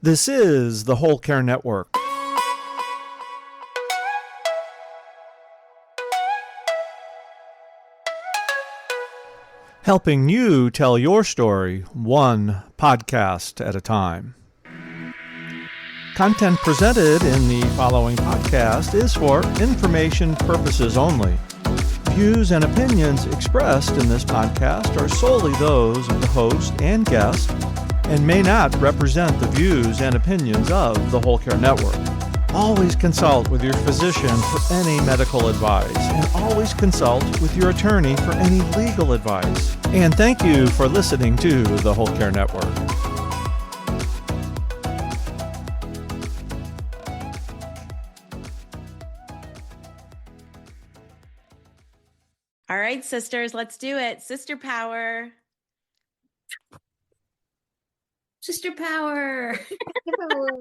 This is the Whole Care Network. Helping you tell your story one podcast at a time. Content presented in the following podcast is for information purposes only. Views and opinions expressed in this podcast are solely those of the host and guest and may not represent the views and opinions of the Whole Care Network. Always consult with your physician for any medical advice, and always consult with your attorney for any legal advice. And thank you for listening to the Whole Care Network. All right, sisters, let's do it. Sisterpower. Sisterpower.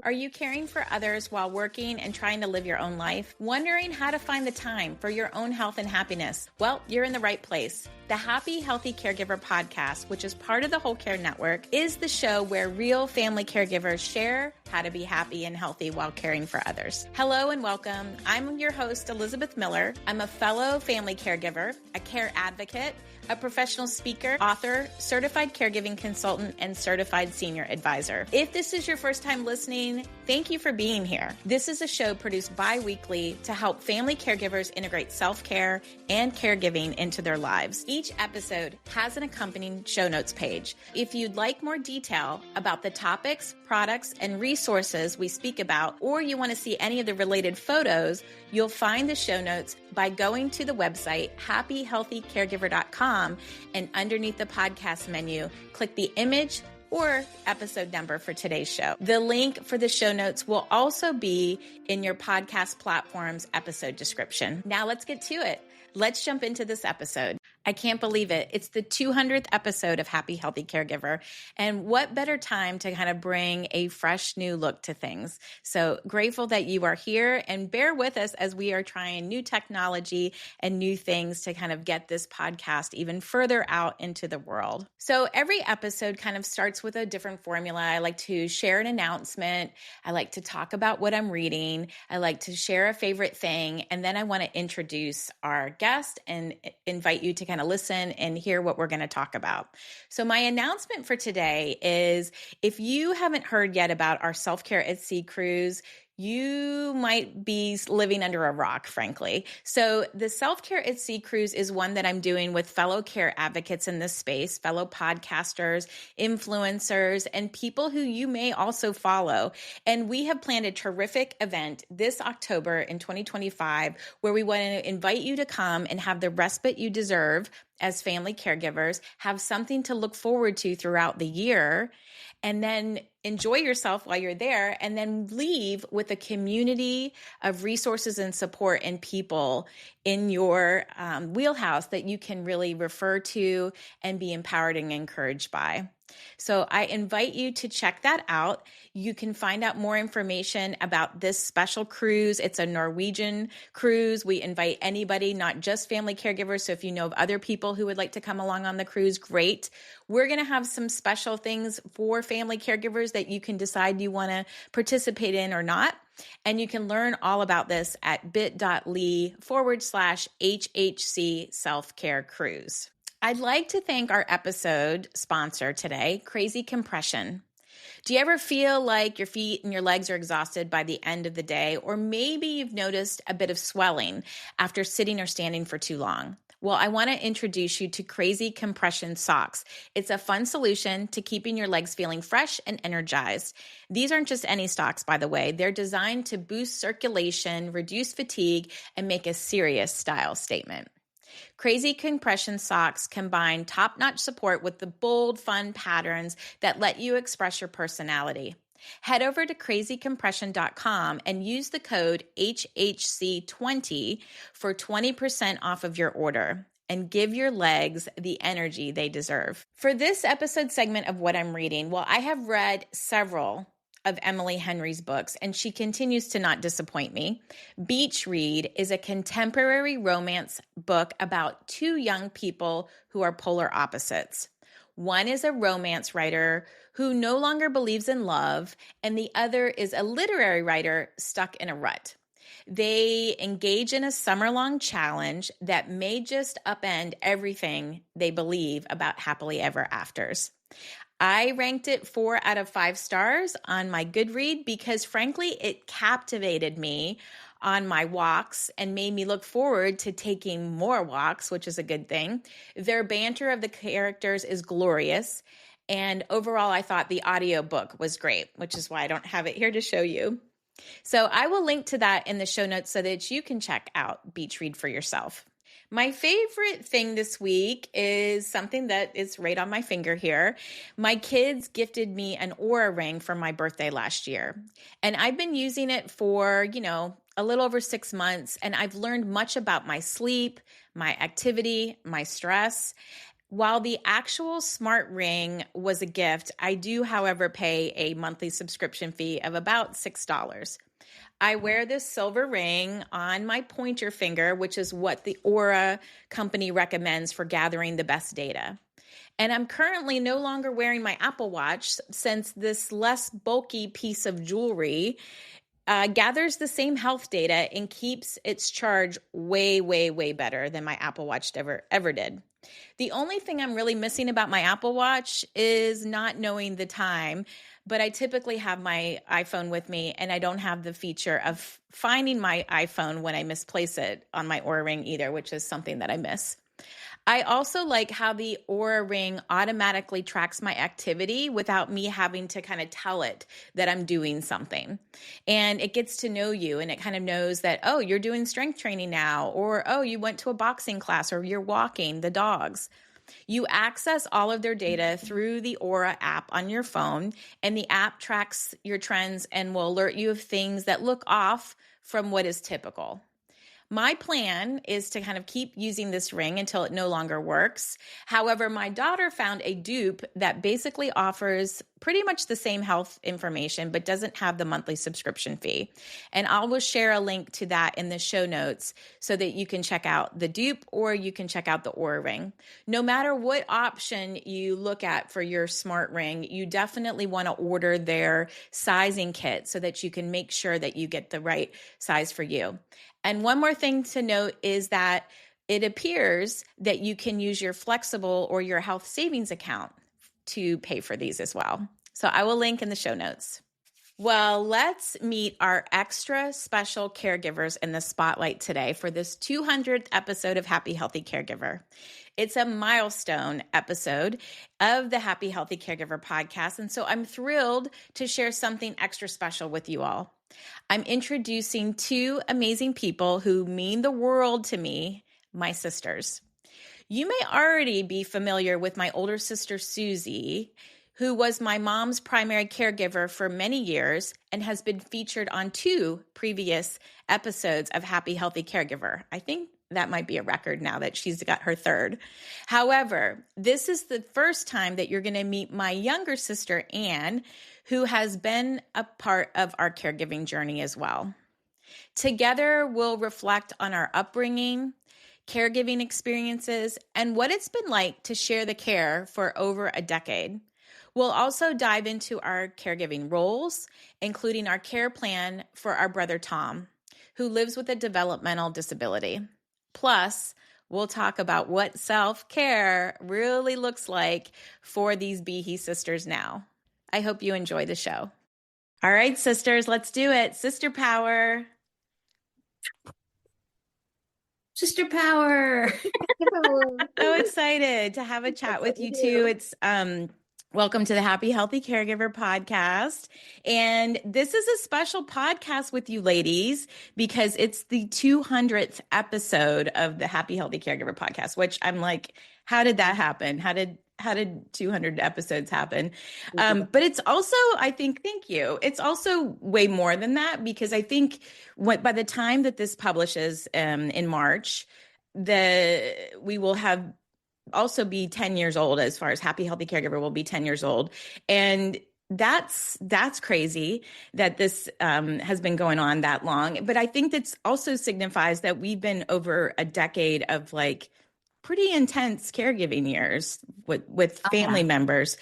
Are you caring for others while working and trying to live your own life? Wondering how to find the time for your own health and happiness? Well, you're in the right place. The Happy Healthy Caregiver podcast, which is part of the Whole Care Network, is the show where real family caregivers share how to be happy and healthy while caring for others. Hello and welcome. I'm your host, Elizabeth Miller. I'm a fellow family caregiver, a care advocate, a professional speaker, author, certified caregiving consultant, and certified senior advisor. If this is your first time listening, thank you for being here. This is a show produced bi-weekly to help family caregivers integrate self-care and caregiving into their lives. Each episode has an accompanying show notes page. If you'd like more detail about the topics, products, and resources we speak about, or you want to see any of the related photos, you'll find the show notes by going to the website happyhealthycaregiver.com, and underneath the podcast menu, click the image or episode number for today's show. The link for the show notes will also be in your podcast platform's episode description. Now let's get to it. Let's jump into this episode. I can't believe it. It's the 200th episode of Happy Healthy Caregiver. And what better time to kind of bring a fresh new look to things. So grateful that you are here, and bear with us as we are trying new technology and new things to kind of get this podcast even further out into the world. So every episode kind of starts with a different formula. I like to share an announcement. I like to talk about what I'm reading. I like to share a favorite thing. And then I want to introduce our guest and invite you to kind of listen and hear what we're going to talk about. So my announcement for today is, if you haven't heard yet about our Self-Care at Sea cruise, you might be living under a rock, frankly. So the Self-Care at Sea cruise is one that I'm doing with fellow care advocates in this space, fellow podcasters, influencers, and people who you may also follow. And we have planned a terrific event this October in 2025, where we want to invite you to come and have the respite you deserve as family caregivers, have something to look forward to throughout the year, and then enjoy yourself while you're there, and then leave with a community of resources and support and people in your wheelhouse that you can really refer to and be empowered and encouraged by. So I invite you to check that out. You can find out more information about this special cruise. It's a Norwegian cruise. We invite anybody, not just family caregivers. So if you know of other people who would like to come along on the cruise, great. We're going to have some special things for family caregivers that you can decide you want to participate in or not. And you can learn all about this at bit.ly/HHC Self-Care Cruise. I'd like to thank our episode sponsor today, Crazy Compression. Do you ever feel like your feet and your legs are exhausted by the end of the day? Or maybe you've noticed a bit of swelling after sitting or standing for too long? Well, I want to introduce you to Crazy Compression Socks. It's a fun solution to keeping your legs feeling fresh and energized. These aren't just any socks, by the way. They're designed to boost circulation, reduce fatigue, and make a serious style statement. Crazy Compression Socks combine top-notch support with the bold, fun patterns that let you express your personality. Head over to crazycompression.com and use the code HHC20 for 20% off of your order, and give your legs the energy they deserve. For this episode segment of What I'm Reading, well, I have read several of Emily Henry's books, and she continues to not disappoint me. Beach Read is a contemporary romance book about two young people who are polar opposites. One is a romance writer who no longer believes in love, and the other is a literary writer stuck in a rut. They engage in a summer-long challenge that may just upend everything they believe about happily ever afters. I ranked it 4 out of 5 stars on my Goodread because, frankly, it captivated me on my walks and made me look forward to taking more walks, which is a good thing. Their banter of the characters is glorious. And overall, I thought the audiobook was great, which is why I don't have it here to show you. So I will link to that in the show notes so that you can check out Beach Read for yourself. My favorite thing this week is something that is right on my finger here. My kids gifted me an Oura ring for my birthday last year, and I've been using it for, a little over 6 months, and I've learned much about my sleep, my activity, my stress. While the actual smart ring was a gift, I do, however, pay a monthly subscription fee of about $6. I wear this silver ring on my pointer finger, which is what the Oura company recommends for gathering the best data. And I'm currently no longer wearing my Apple Watch since this less bulky piece of jewelry gathers the same health data and keeps its charge way, way, way better than my Apple Watch ever did. The only thing I'm really missing about my Apple Watch is not knowing the time, but I typically have my iPhone with me, and I don't have the feature of finding my iPhone when I misplace it on my Oura Ring either, which is something that I miss. I also like how the Oura Ring automatically tracks my activity without me having to kind of tell it that I'm doing something. And it gets to know you, and it kind of knows that, oh, you're doing strength training now, or, oh, you went to a boxing class, or you're walking the dogs. You access all of their data through the Oura app on your phone, and the app tracks your trends and will alert you of things that look off from what is typical. My plan is to kind of keep using this ring until it no longer works. However, my daughter found a dupe that basically offers pretty much the same health information, but doesn't have the monthly subscription fee. And I will share a link to that in the show notes so that you can check out the dupe or you can check out the Oura Ring. No matter what option you look at for your smart ring, you definitely want to order their sizing kit so that you can make sure that you get the right size for you. And one more thing to note is that it appears that you can use your flexible or your health savings account to pay for these as well. So I will link in the show notes. Well, let's meet our extra special caregivers in the spotlight today for this 200th episode of Happy Healthy Caregiver. It's a milestone episode of the Happy Healthy Caregiver podcast, and so I'm thrilled to share something extra special with you all. I'm introducing 2 amazing people who mean the world to me, my sisters. You may already be familiar with my older sister, Susie, who was my mom's primary caregiver for many years and has been featured on 2 previous episodes of Happy Healthy Caregiver. I think that might be a record now that she's got her 3rd. However, this is the first time that you're going to meet my younger sister, Anne, who has been a part of our caregiving journey as well. Together, we'll reflect on our upbringing, caregiving experiences, and what it's been like to share the care for over a decade. We'll also dive into our caregiving roles, including our care plan for our brother Tom, who lives with a developmental disability. Plus, we'll talk about what self-care really looks like for these Behe sisters now. I hope you enjoy the show. All right, sisters, let's do it. Sisterpower. Sisterpower. So excited to have a chat with you too. It's welcome to the Happy Healthy Caregiver podcast. And this is a special podcast with you ladies because it's the 200th episode of the Happy Healthy Caregiver podcast, which I'm like, how did that happen? How did 200 episodes happen? But it's also, I think, thank you. It's also way more than that because I think by the time that this publishes in March, we will have also be 10 years old as far as Happy Healthy Caregiver will be 10 years old. And that's crazy that this has been going on that long. But I think that's also signifies that we've been over a decade of like pretty intense caregiving years with Oh, family yeah. members.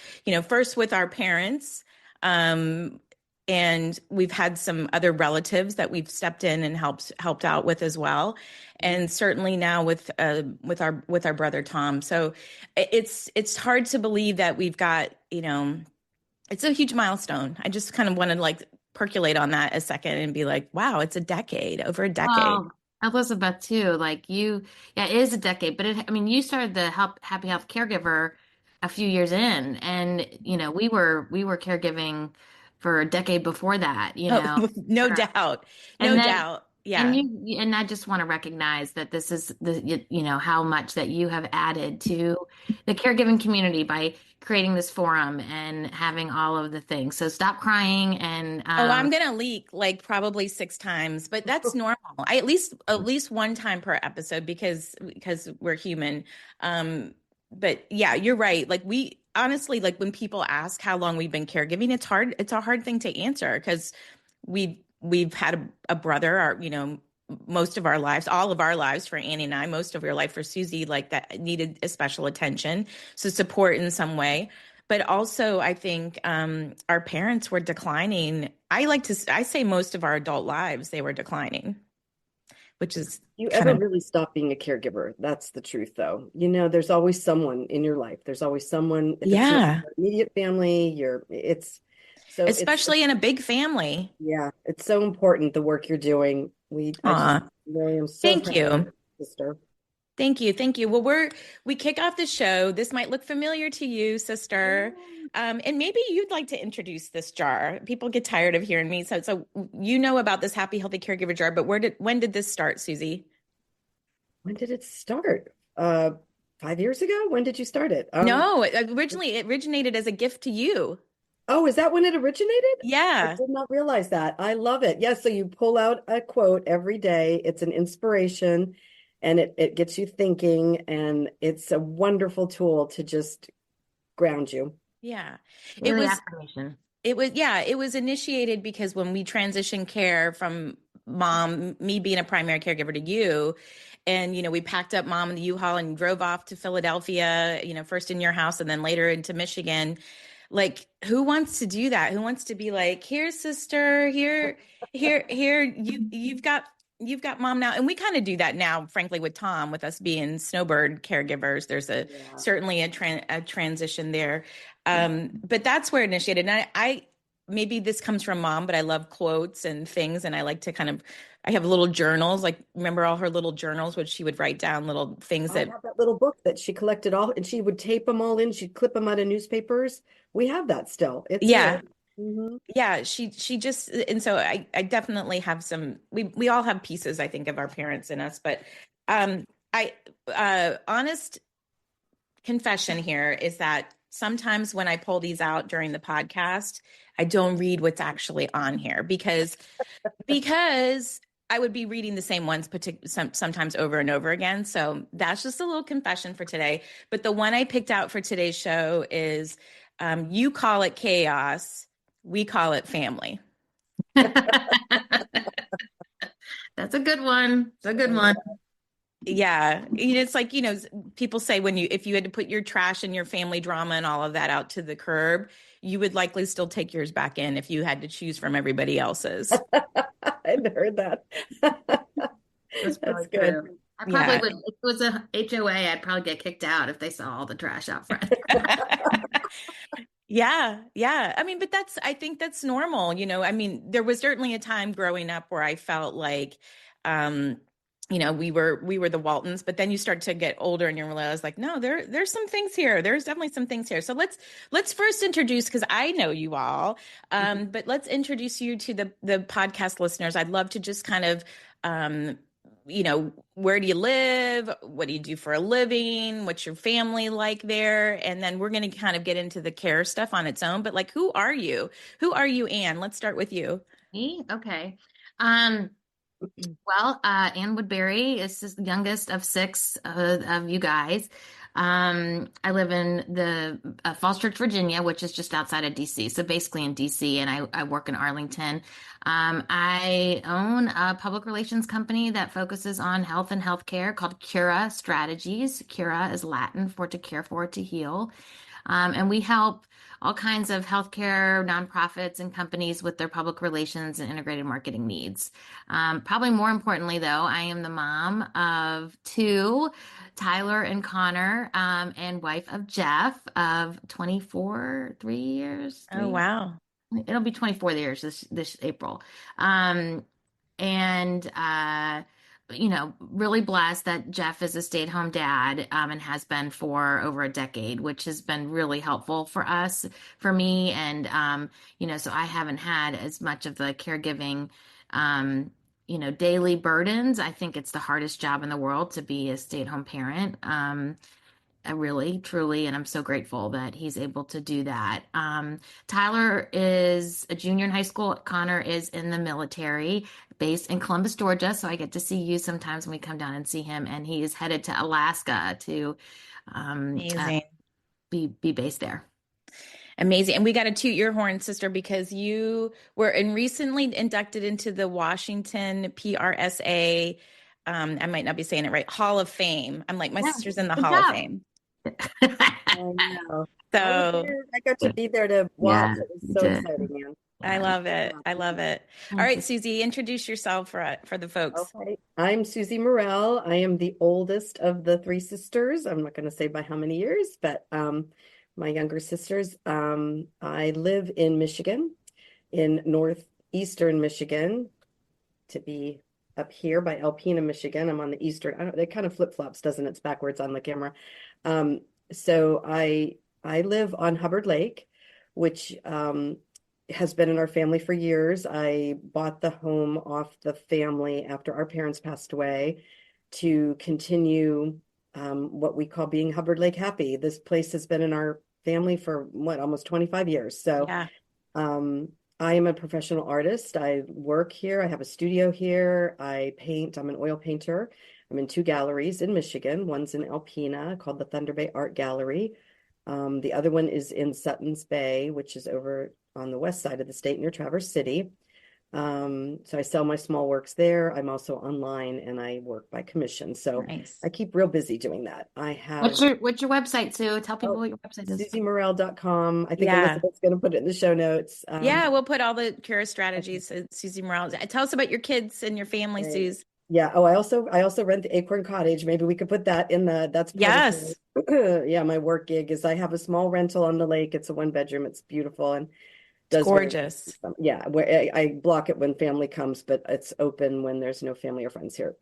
First with our parents, um, and we've had some other relatives that we've stepped in and helped out with as well, and certainly now with our brother Tom. So it's hard to believe that we've got, it's a huge milestone. I just kind of want to like percolate on that a second and be like, wow, it's a decade, over a decade. Oh, Elizabeth too. Like yeah, it is a decade, but I mean, you started the Happy Health Caregiver a few years in, and we were caregiving for a decade before that, Oh, no doubt. and No then doubt. and Yeah. and I just want to recognize that this is how much that you have added to the caregiving community by creating this forum and having all of the things. So stop crying and Oh, I'm gonna leak like probably 6 times, but that's normal. I at least one time per episode because we're human. But yeah, you're right. Like we honestly, like when people ask how long we've been caregiving, it's hard. It's a hard thing to answer because we've had a brother, most of our lives, all of our lives for Annie and I, most of your life for Susie, like that needed a special attention, so support in some way. But also, I think our parents were declining. I say most of our adult lives they were declining, which is You kind ever of, really stop being a caregiver? That's the truth, though. There's always someone in your life. There's always someone, if it's not yeah, your immediate family, especially in a big family. yeah, it's so important the work you're doing. I just Aw, really am so thank proud of you. you, sister. Thank you. Thank you. Well, we kick off the show. This might look familiar to you, sister. And maybe you'd like to introduce this jar. People get tired of hearing me. So you know about this Happy Healthy Caregiver jar, but when did this start, Susie? When did it start? 5 years ago? When did you start it? No, it originated as a gift to you. Oh, is that when it originated? I Yeah. did not realize that. I love it. Yes, so you pull out a quote every day. It's an inspiration and it gets you thinking, and it's a wonderful tool to just ground you. Yeah. It really was affirmation. it was initiated because when we transitioned care from mom, me being a primary caregiver to you, and we packed up mom in the U-Haul and drove off to Philadelphia, first in your house and then later into Michigan. Like, who wants to do that? Who wants to be like, here, sister, here, you've got mom now. And we kind of do that now, frankly, with Tom, with us being snowbird caregivers. There's Yeah. certainly a transition there. But that's where it initiated. And I maybe this comes from mom, but I love quotes and things. And I like to I have little journals, like remember all her little journals, which she would write down little things I that, have that little book that she collected all, and she would tape them all in. She'd clip them out of newspapers. We have that still. It's yeah. hmm Yeah, she just, and so I definitely have we all have pieces, I think, of our parents in us, but I honest confession here is that sometimes when I pull these out during the podcast, I don't read what's actually on here because I would be reading the same ones sometimes over and over again. So that's just a little confession for today. But the one I picked out for today's show is you call it chaos, we call it family. That's a good one. It's a good one. Yeah. It's like, people say if you had to put your trash and your family drama and all of that out to the curb, you would likely still take yours back in if you had to choose from everybody else's. I've heard that. That's That's good. true. I probably would, if it was a HOA, I'd probably get kicked out if they saw all the trash out front. Yeah. Yeah. I mean, but I think that's normal. I mean, there was certainly a time growing up where I felt like, we were the Waltons, but then you start to get older and you realize like, no, there's some things here. There's definitely some things here. So let's first introduce, because I know you all, but let's introduce you to the podcast listeners. I'd love to just kind of, where do you live? What do you do for a living? What's your family like there? And then we're going to kind of get into the care stuff on its own. But like, who are you? Who are you, Anne? Let's start with you. Me? Okay. Well, Anne Woodbury is the youngest of six of you guys. I live in the Falls Church, Virginia, which is just outside of DC. So basically in DC, and I work in Arlington. I own a public relations company that focuses on health and healthcare called Cura Strategies. Cura is Latin for to care for, to heal. And we help all kinds of healthcare nonprofits and companies with their public relations and integrated marketing needs. Probably more importantly, though, I am the mom of two, Tyler and Connor, and wife of Jeff of 24, 3 years. Oh, wow. It'll be 24 years this April. Um, and really blessed that Jeff is a stay-at-home dad, and has been for over a decade, which has been really helpful for us, for me. And, so I haven't had as much of the caregiving, daily burdens. I think it's the hardest job in the world to be a stay-at-home parent. Really, truly, and I'm so grateful that he's able to do that. Tyler is a junior in high school. Connor is in the military, based in Columbus, Georgia. So I get to see you sometimes when we come down and see him. And he is headed to Alaska to Amazing. Be based there. Amazing. And we got to toot your horn, sister, because you were recently inducted into the Washington PRSA. I might not be saying it right. Hall of Fame. I'm like, my sister's in the Good Hall job. of Fame. I know. So I got to be there to watch. Yeah, It was so exciting, man. I love it. I love it. All right, Susie, introduce yourself for the folks. Okay. I'm Susie Morrell. I am the oldest of the three sisters. I'm not going to say by how many years, but my younger sisters. I live in Michigan, in northeastern Michigan, to be up here by Alpena, Michigan. I'm on the eastern. It kind of flip-flops, doesn't it? It's backwards on the camera. So I live on Hubbard Lake, which has been in our family for years. I bought the home off the family after our parents passed away to continue what we call being Hubbard Lake happy. This place has been in our family for almost 25 years. So Yeah. I am a professional artist. I work here. I have a studio here. I paint. I'm an oil painter. I'm in two galleries in Michigan. One's in Alpena called the Thunder Bay Art Gallery. The other one is in Suttons Bay, which is over on the west side of the state near Traverse City. So I sell my small works there. I'm also online and I work by commission. So Nice. I keep real busy doing that. I have What's your website, Sue? Tell people what your website is. SusieMorrell.com. I think Yeah. Elizabeth's going to put it in the show notes. Yeah, we'll put all the Cura strategies. Susie Morrell. Tell us about your kids and your family, Right. Suze. Yeah. Oh, I also rent the Acorn Cottage. Maybe we could put that in that's part Yes. of yeah, my work gig is I have a small rental on the lake. It's a 1-bedroom. It's beautiful and does Gorgeous. yeah, where I block it when family comes, but it's open when there's no family or friends here.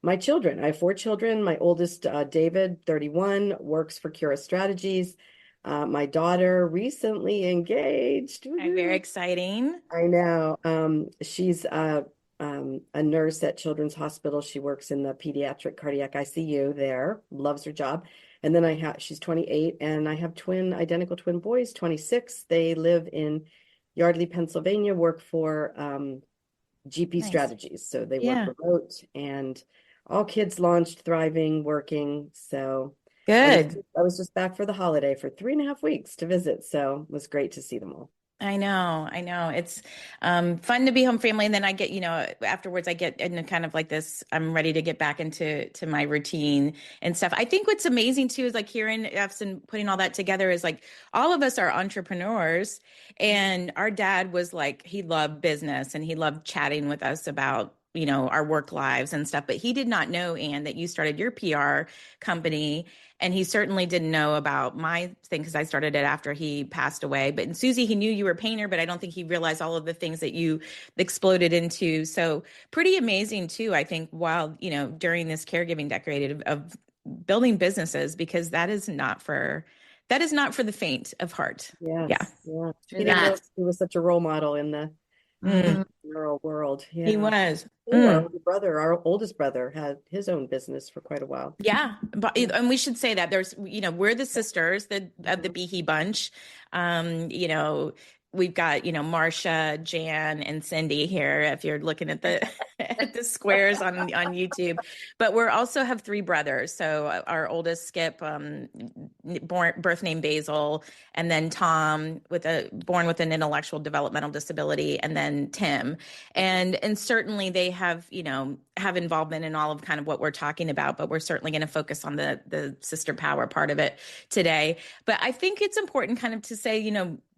My children, I have 4 children. My oldest, David, 31, works for Cura Strategies. My daughter recently engaged. Very exciting. I know. She's a nurse at Children's Hospital. She works in the pediatric cardiac ICU there, loves her job. And then she's 28, and I have identical twin boys, 26. They live in Yardley, Pennsylvania, work for GP Nice. Strategies. So they Yeah. work remote, and all kids launched, thriving, working. So Good. I was just back for the holiday for 3.5 weeks to visit. So it was great to see them all. I know. It's fun to be home family. And then I get, afterwards I get into kind of like this, I'm ready to get back into my routine and stuff. I think what's amazing too is like hearing us and putting all that together is like all of us are entrepreneurs, and our dad was like, he loved business and he loved chatting with us about our work lives and stuff. But he did not know, Anne, that you started your PR company. And he certainly didn't know about my thing because I started it after he passed away. But in Susie, he knew you were a painter, but I don't think he realized all of the things that you exploded into. So pretty amazing too, I think, while, during this caregiving decade of building businesses, because that is not for the faint of heart. Yes. Yeah. Yeah. He was such a role model in the rural world. Yeah. He was. Our oldest brother, had his own business for quite a while. Yeah, and we should say that there's, we're the sisters of the Behe bunch. We've got, Marcia, Jan, and Cindy here. If you're looking at the the squares on YouTube. But we also have three brothers. So our oldest Skip, birth name Basil, and then Tom born with an intellectual developmental disability, and then Tim. And certainly they have, have involvement in all of kind of what we're talking about, but we're certainly going to focus on the Sisterpower part of it today. But I think it's important kind of to say,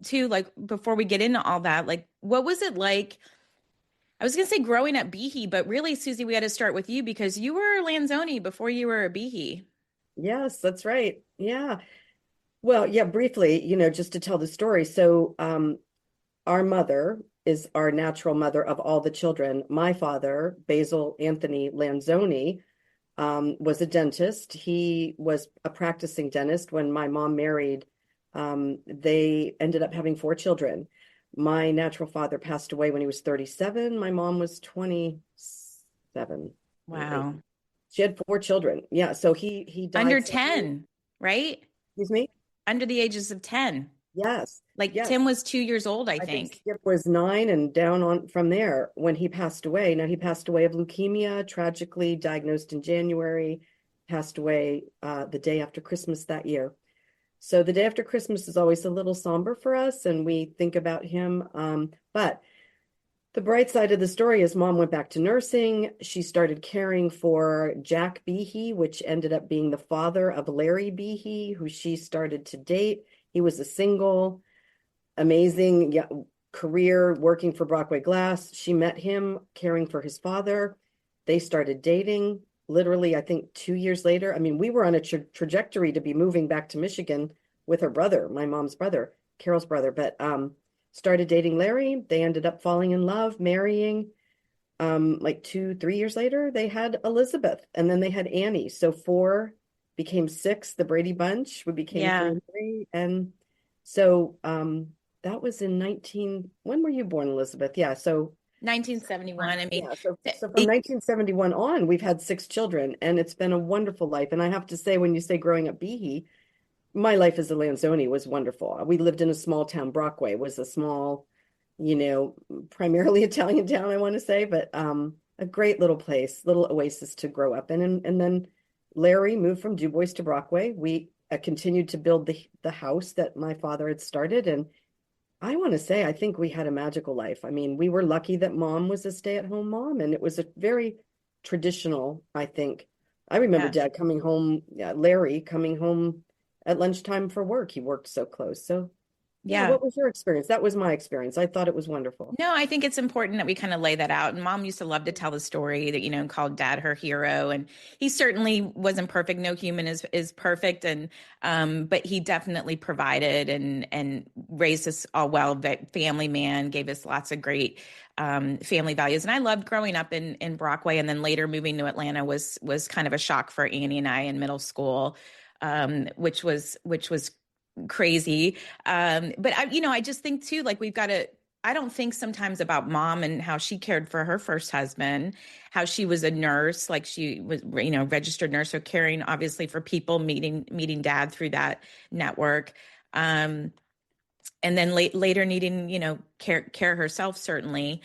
too, like before we get into all that, like what was it like? I was going to say growing up Behe, but really, Susie, we got to start with you because you were Lanzoni before you were a Behe. Yes, that's right. Yeah. Well, yeah, briefly, just to tell the story. So, our mother is our natural mother of all the children. My father, Basil Anthony Lanzoni, was a dentist. He was a practicing dentist. When my mom married, they ended up having four children. My natural father passed away when he was 37. My mom was 27. Wow. She had four children. Yeah. So he died. Under 10, right? Excuse me? Under the ages of 10. Yes. Like yes. Tim was 2 years old, I think think. Skip was 9 and down on from there when he passed away. Now he passed away of leukemia, tragically diagnosed in January, passed away the day after Christmas that year. So the day after Christmas is always a little somber for us, and we think about him. But the bright side of the story is Mom went back to nursing. She started caring for Jack Behe, which ended up being the father of Larry Behe, who she started to date. He was a single, amazing career working for Brockway Glass. She met him caring for his father. They started dating. Literally, I think 2 years later. I mean, we were on a trajectory to be moving back to Michigan with her brother, my mom's brother, Carol's brother, but started dating Larry. They ended up falling in love, marrying. Like 2-3 years later, they had Elizabeth, and then they had Annie. So 4 became 6, the Brady Bunch. We became 3 and 3. And so that was in when were you born, Elizabeth? Yeah, so 1971. I mean, so from 1971 on, we've had 6 children, and it's been a wonderful life. And I have to say, when you say growing up Behe, my life as a Lanzoni was wonderful. We lived in a small town. Brockway was a small, primarily Italian town, I want to say, but a great little place, little oasis to grow up in. And then Larry moved from DuBois to Brockway. We continued to build the house that my father had started, and I want to say, I think we had a magical life. I mean, we were lucky that Mom was a stay-at-home mom, and it was a very traditional, I think. I remember Dad coming home, Larry coming home at lunchtime for work. He worked so close. So yeah, what was your experience? That was my experience. I thought it was wonderful. No, I think it's important that we kind of lay that out. And Mom used to love to tell the story that, called Dad her hero. And he certainly wasn't perfect. No human is perfect. And but he definitely provided and raised us all well. Family man, gave us lots of great family values. And I loved growing up in Brockway, and then later moving to Atlanta was kind of a shock for Annie and I in middle school, which was crazy. But I just think too, like I don't think sometimes about Mom and how she cared for her first husband, how she was a nurse, like she was, registered nurse, so caring obviously for people, meeting Dad through that network. And then later needing, care herself, certainly.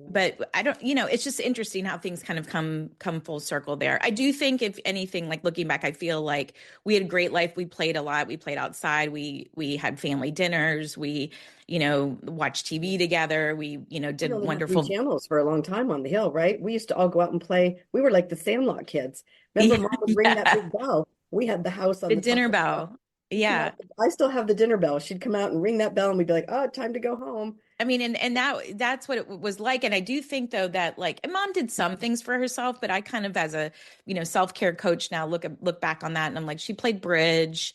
But I don't, it's just interesting how things kind of come full circle there. I do think, if anything, like looking back, I feel like we had a great life. We played a lot. We played outside. We had family dinners. We, watched TV together. We, did wonderful channels for a long time on the hill, right? We used to all go out and play. We were like the Sandlot kids. Remember, Mom would ring that big bell. We had the house on the dinner bell. Yeah. I still have the dinner bell. She'd come out and ring that bell, and we'd be like, oh, time to go home. I mean, and that's what it was like. And I do think, though, that and Mom did some things for herself, but I kind of, as a, self-care coach now, look back on that, and I'm like, she played bridge.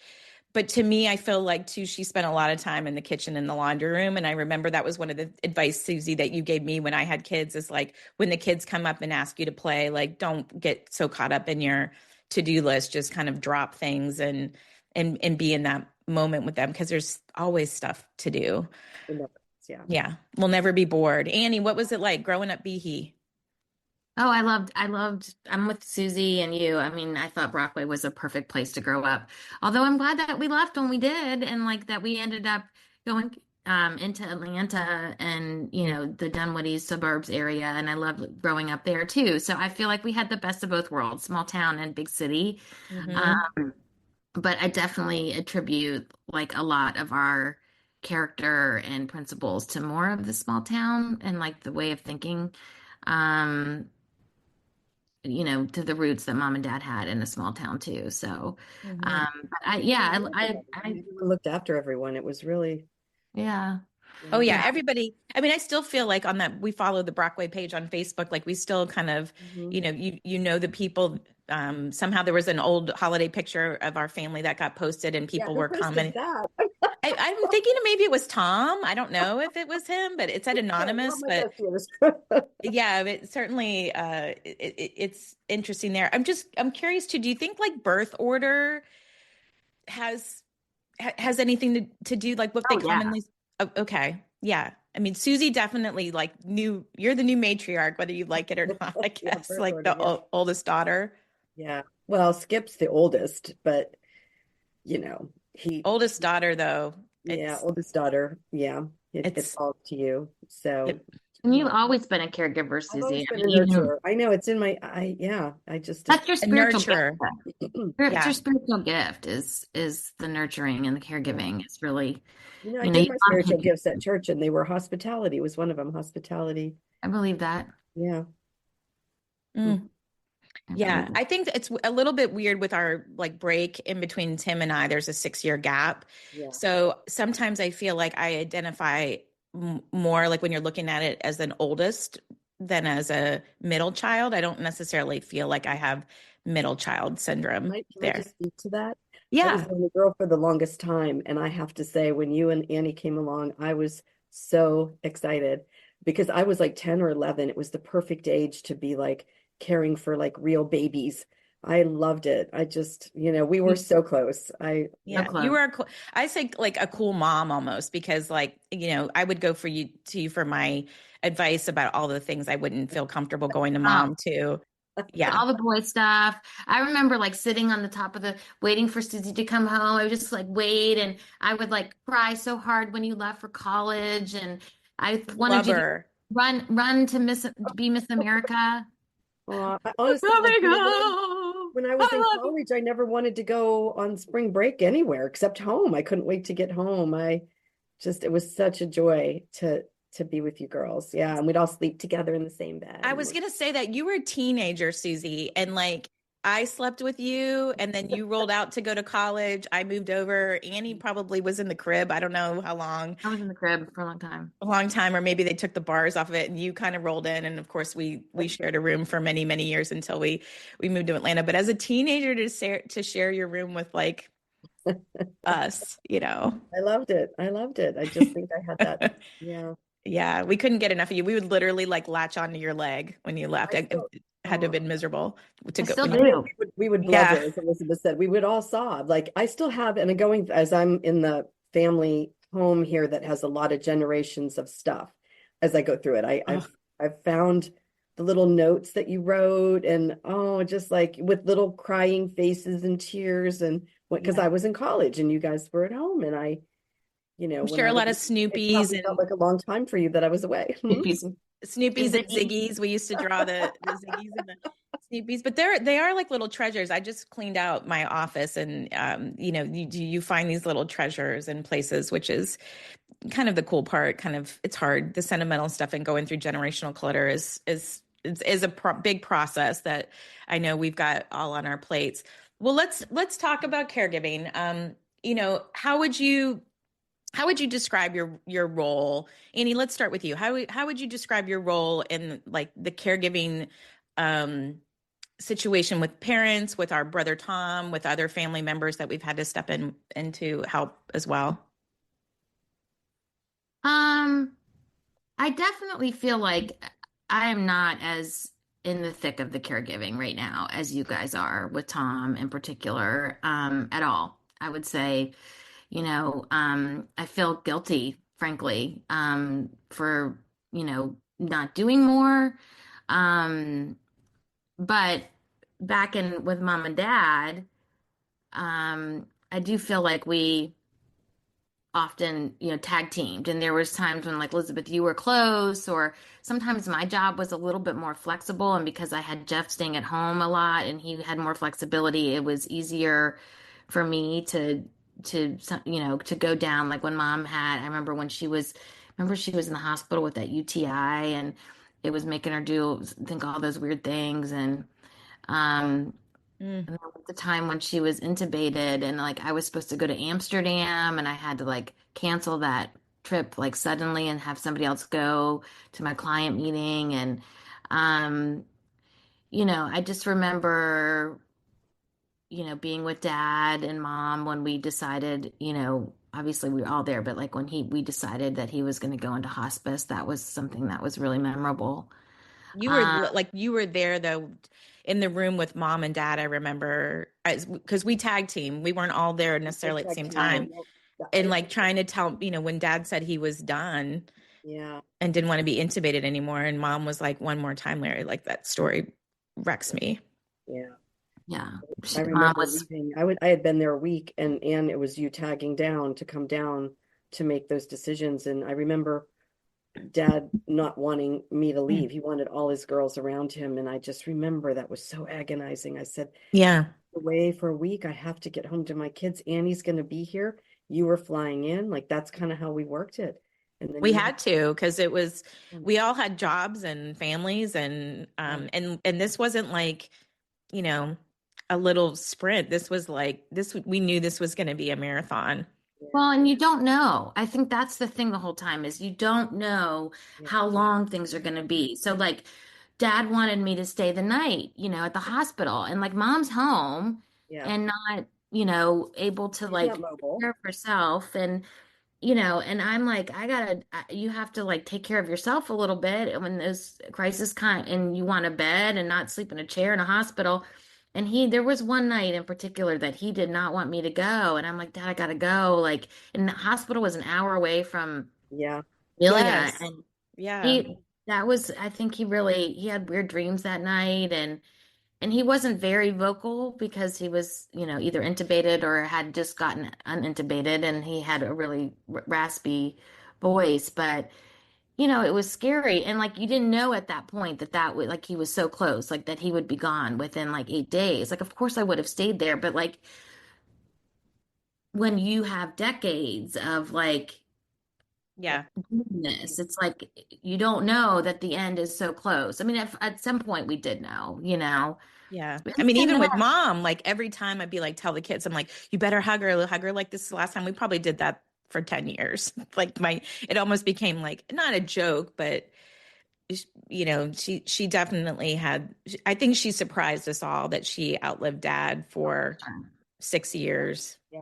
But to me, I feel like too, she spent a lot of time in the kitchen and the laundry room. And I remember that was one of the advice, Susie, that you gave me when I had kids, is like, when the kids come up and ask you to play, like, don't get so caught up in your to-do list, just kind of drop things and be in that moment with them, because there's always stuff to do. Yeah. We'll never be bored. Annie, what was it like growing up Behe? Oh, I loved, I'm with Susie and you. I mean, I thought Brockway was a perfect place to grow up. Although I'm glad that we left when we did, and like that we ended up going into Atlanta and, the Dunwoody suburbs area. And I loved growing up there too. So I feel like we had the best of both worlds, small town and big city. Mm-hmm. Um, but I definitely attribute like a lot of our character and principles to more of the small town and like the way of thinking, um, to the roots that mom and dad had in a small town too. So, Mm-hmm. but yeah, Everyone looked after everyone. It was really, yeah, Oh yeah. yeah, yeah. everybody. I mean, I still feel like on that we follow the Brockway page on Facebook, like we still kind of, Mhm. you know the people. Somehow there was an old holiday picture of our family that got posted, and Yeah, people who were posted commenting. that? I'm thinking maybe it was Tom. I don't know if it was him, but it said Well, anonymous. my But best years. yeah, it certainly it's interesting there. I'm curious too. Do you think like birth order has has anything to do like what they Oh yeah. commonly oh, okay. Yeah. I mean, Susie definitely like new you're the new matriarch, whether you like it or not, I Yeah, guess, birth like order. the Yeah. oldest daughter. Yeah. Well, Skip's the oldest, but he, Oldest daughter though, yeah, it's oldest daughter. Yeah. It it's falls to you. So, it, And you've always been a caregiver, I've Susie. always I been a mean, even nurturer. I know it's in my, I just, that's your a spiritual gift. nurturer. It's your Yeah. spiritual gift is the nurturing and the yeah. caregiving. It's really, I you did my love spiritual taking. gifts at church and they were hospitality was one of them, hospitality. I believe that. Yeah. Mm. Mhm. I believe Yeah, that. I think it's a little bit weird with our like break in between Tim and I. There's a 6 year gap. Yeah. So sometimes I feel like I identify more like when you're looking at it as an oldest than as a middle child. I don't necessarily feel like I have middle child syndrome Can I there. just speak to that? I was Yeah. the only girl for the longest time, and I have to say, when you and Annie came along, I was so excited because I was like 10 or 11. It was the perfect age to be like caring for like real babies. I loved it. I just, we were so close. So Yeah, you close. were I say like a cool mom almost because like, I would go for you for my advice about all the things I wouldn't feel comfortable going to Oh, mom to. Yeah. all the boy stuff. I remember like sitting on the top of the waiting for Susie to come home. I would just like wait and I would like cry so hard when you left for college and I wanted you to Blubber. run to be Miss America. honestly, like Coming home. when I was in I love you. college, I never wanted to go on spring break anywhere except home. I couldn't wait to get home. It was such a joy to be with you girls. Yeah, and we'd all sleep together in the same bed. I was gonna say that you were a teenager, Susie, and like I slept with you, and then you rolled out to go to college. I moved over. Annie probably was in the crib. I don't know how long, I was in the crib for a long time. a long time, or maybe they took the bars off of it, and you kind of rolled in. And of course, we shared a room for many many years until we moved to Atlanta. But as a teenager, to share your room with like us. I loved it. I loved it. I just think I had that. Yeah. Yeah, we couldn't get enough of you. We would literally like latch onto your leg when you left. I It still, had to have oh, been miserable to I go still when you. do. we would Yeah. blubber, as Elizabeth said. We would all sob. Like I still have, and going as I'm in the family home here that has a lot of generations of stuff. As I go through it, Oh, I've found the little notes that you wrote, and just like with little crying faces and tears, and because yeah. I was in college and you guys were at home, and I'm when sure I a was, lot of it Snoopies probably felt and like a long time for you that I was away. Hmm? And Snoopies and Ziggy. Ziggies. We used to draw the Ziggies and the Snoopies, but they are like little treasures. I just cleaned out my office, and you find these little treasures in places, which is kind of the cool part. Kind of, it's hard. The sentimental stuff and going through generational clutter is a big process that I know we've got all on our plates. Well, let's talk about caregiving. How would you describe your role? Annie, let's start with you. How would you describe your role in like the caregiving um, situation with parents, with our brother Tom, with other family members that we've had to step in to help as well? Um, I definitely feel like I am not as in the thick of the caregiving right now as you guys are with Tom in particular, at all. I would say, I feel guilty, frankly, for, not doing more. Um, but back in with mom and dad, I do feel like we often, tag teamed. And there was times when like Elizabeth, you were close, or sometimes my job was a little bit more flexible. And because I had Jeff staying at home a lot and he had more flexibility, it was easier for me to go down. Like when mom had, I remember she was in the hospital with that UTI, and it was making her think all those weird things. Um, Mm. and there was the time when she was intubated, and like I was supposed to go to Amsterdam, and I had to like cancel that trip like suddenly and have somebody else go to my client meeting. And um, I just remember, being with dad and mom when we decided, obviously we were all there, but like when we decided that he was going to go into hospice, that was something that was really memorable. You were Um, you were there though in the room with mom and dad. I remember because we tag team. We weren't all there The necessarily at the tag same team. right. time. Yep. And like trying to tell, when dad said he was done Yeah. and didn't want to be intubated anymore, and mom was like, one more time, Larry, like that story wrecks me. Yeah. Yeah. I Mom remember was, leaving. I had been there a week, and it was you tagging down to come down to make those decisions. And I remember dad not wanting me to Mm. leave. He wanted all his girls around him, and I just remember that was so agonizing. I said, Yeah, away for a week, I have to get home to my kids. Annie's going to be here. You were flying in. Like that's kind of how we worked it. And then we you had, had to because um, we all had jobs and families, and yeah, and this wasn't like, you know, a little sprint. This was like this. We knew this was going to be a marathon. yeah, well, and you don't know. I think that's the thing the whole time is you don't know yeah, how long things are going to be. So like dad wanted me to stay the night, at the hospital, and like mom's home yeah. and not, able to She's not like mobile. take care of herself. And and I'm like, you have to like take care of yourself a little bit when those crisis kind, and you want a bed and not sleep in a chair in a hospital. And there was one night in particular that he did not want me to go. And I'm like, Dad, I gotta go. Like, and the hospital was an hour away from Yeah, Amelia. Yes. And Yeah. he, I think he had weird dreams that night. And he wasn't very vocal because he was, either intubated or had just gotten unintubated, and he had a really raspy voice. But, it was scary. And like you didn't know at that point that would like he was so close, like that he would be gone within like 8 days. Like, of course I would have stayed there, but like when you have decades of like yeah, Yeah. doing this, it's like you don't know that the end is so close. I mean, at some point we did know. Yeah. But I mean, even even with that, mom, like every time I'd be like, tell the kids, I'm like, you better hug her like this is the last time. We probably did that for 10 years. Like it almost became like not a joke, but she definitely I think she surprised us all that she outlived dad for 6 years. yeah,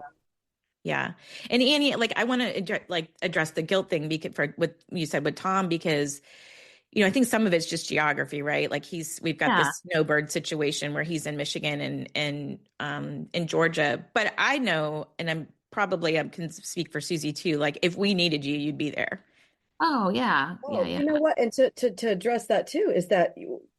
Yeah. And Annie, like I want to address the guilt thing because for what you said with Tom, because I think some of it's just geography, right? Like we've got yeah. this snowbird situation where he's in Michigan and in Georgia. But I know, and I can speak for Susie too, like if we needed you, you'd be there. Oh, yeah. Yeah, Oh, yeah. you know what? And to address that too is that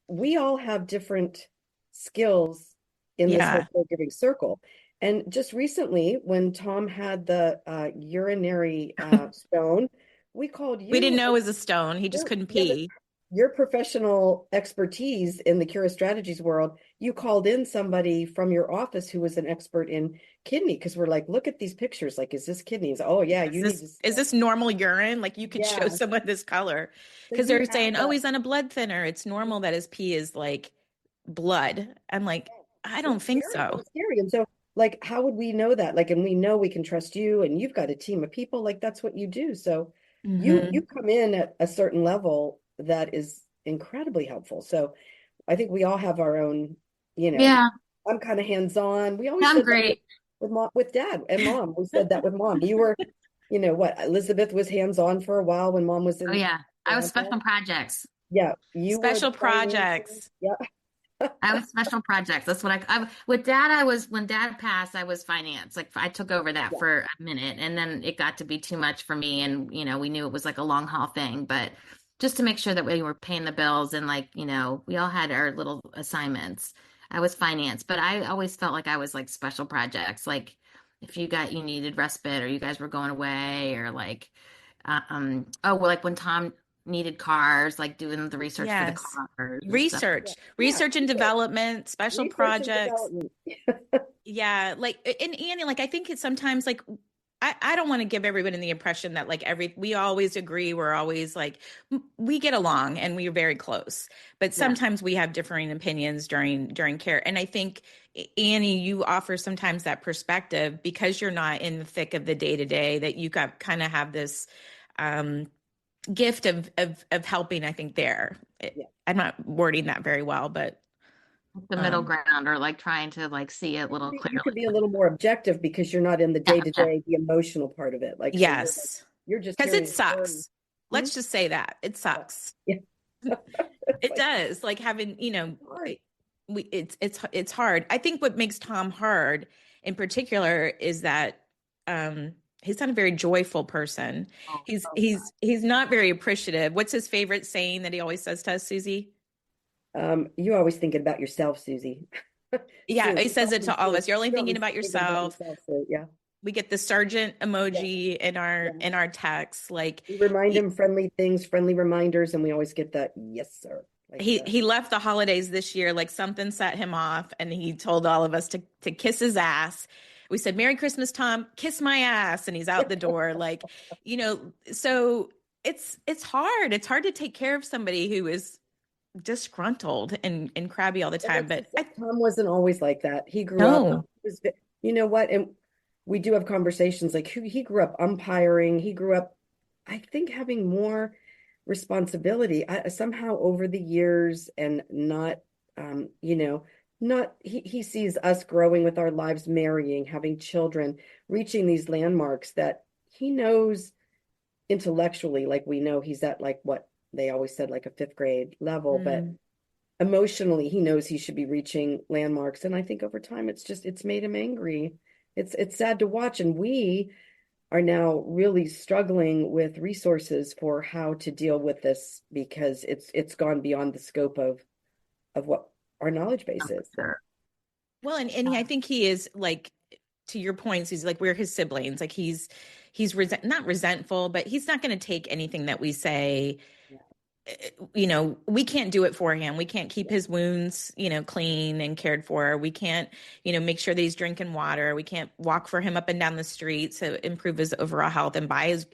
we all have different skills in this whole Yeah. caregiving circle. And just recently, when Tom had the urinary stone, we called We didn't you. know it was a stone. He just couldn't Yeah, but pee. your professional expertise in the Cura Strategies world, you called in somebody from your office who was an expert in kidney because we're like, look at these pictures. Like, is this kidneys? Oh, yeah, Is you need this to. is this normal urine? Like you could show Yeah. someone this color So because you they're have saying, oh, that. he's on a blood thinner. It's normal that his pee is like blood. I'm like, I don't It's think scary. so. It's scary. And so, like, how would we know that? Like, and we know we can trust you, and you've got a team of people. Like, that's what you do. So, you Hmm. come in at a certain level that is incredibly helpful. So, I think we all have our own. You know, Yeah, I'm kind of hands-on. We always I'm said that great. with mom, with dad and mom. We said that with mom. You were, what? Elizabeth was hands-on for a while when mom was Oh, in yeah. I was Atlanta. special projects. Yeah, you were the Special financial. projects. Yeah, I was special projects. That's what with dad, when dad passed, I was finance. Like I took over that yeah. for a minute, and then it got to be too much for me. And, we knew it was like a long haul thing, but just to make sure that we were paying the bills and like, we all had our little assignments. I was finance, but I always felt like I was like special projects. Like if you needed respite or you guys were going away or like, oh, well, like when Tom needed cars, like doing the research for the Yes. cars and stuff. Research, Yeah, research and development, special research and projects. development. Yeah, like and Annie, like I think it's sometimes like I don't want to give everybody the impression that like we always agree, we're always like we get along and we're very close. But Yeah. sometimes we have differing opinions during care. And I think Annie, you offer sometimes that perspective because you're not in the thick of the day-to-day, that you got kind of have this um gift of helping, I think there. Yeah. I'm not wording that very well, but The middle ground or like trying to like see it a little You could clearly. be a little more objective because you're not in the day to Yeah. day, the emotional part of it. Like, so yes, you're just because hearing it the story. sucks. Let's just say that it sucks. Yeah. It's It like does. Like having, hard. it's hard. I think what makes Tom hard in particular is that he's not a very joyful person. Oh, He's not very appreciative. What's his favorite saying that he always says to us, Susie? You always thinking about yourself, Susie. Yeah, Sue, he he says calls it me to all of Sue. us. You're only You're thinking always about thinking about yourself. yourself. So yeah, We get the sergeant yeah, emoji in yeah. our text. Like We remind he, him friendly things, friendly reminders, and we always get that yes, sir. Like he left the holidays this year, like something set him off, and he told all of us to kiss his ass. We said, "Merry Christmas, Tom. Kiss my ass," and he's out the door. Like, so it's hard. It's hard to take care of somebody who is disgruntled and crabby all the And time. But Tom wasn't always like that. He grew up, no, you know what? And we do have conversations like he grew up umpiring. He grew up, I think, having more responsibility somehow over the years and not, not, he sees us growing with our lives, marrying, having children, reaching these landmarks that he knows intellectually, like we know he's at like what they always said, like a fifth grade level, but Mm. emotionally he knows he should be reaching landmarks. And I think over time it's made him angry. It's sad to watch. And we are now really struggling with resources for how to deal with this because it's gone beyond the scope of what our knowledge base is. sure. Well, and I think he is like, to your points, he's like, we're his siblings. Like he's not resentful, but he's not going to take anything that we say. We can't do it for him. We can't keep his wounds, clean and cared for. We can't, make sure that he's drinking water. We can't walk for him up and down the street to improve his overall health and buy his,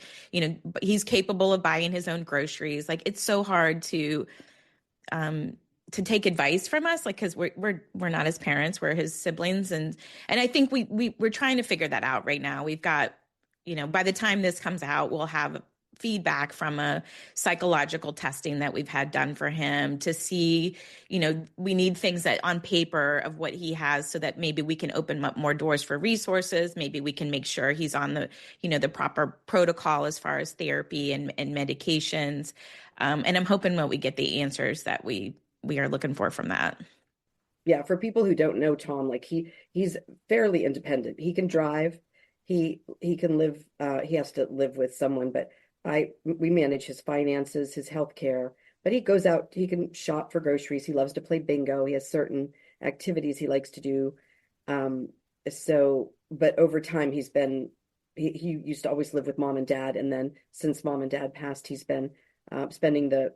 he's capable of buying his own groceries. Like it's so hard to take advice from us, like, because we're not his parents, we're his siblings, and I think we're trying to figure that out right now. We've got, by the time this comes out, we'll have feedback from a psychological testing that we've had done for him to see, we need things that on paper of what he has so that maybe we can open up more doors for resources. Maybe we can make sure he's on the, the proper protocol as far as therapy and medications. And I'm hoping that we get the answers that we are looking for from that. Yeah, for people who don't know Tom, like he's fairly independent. He can drive. He can live, he has to live with someone, but we manage his finances, his health care, but he goes out, he can shop for groceries. He loves to play bingo. He has certain activities he likes to do. But over time he used to always live with mom and dad. And then since mom and dad passed, he's been spending the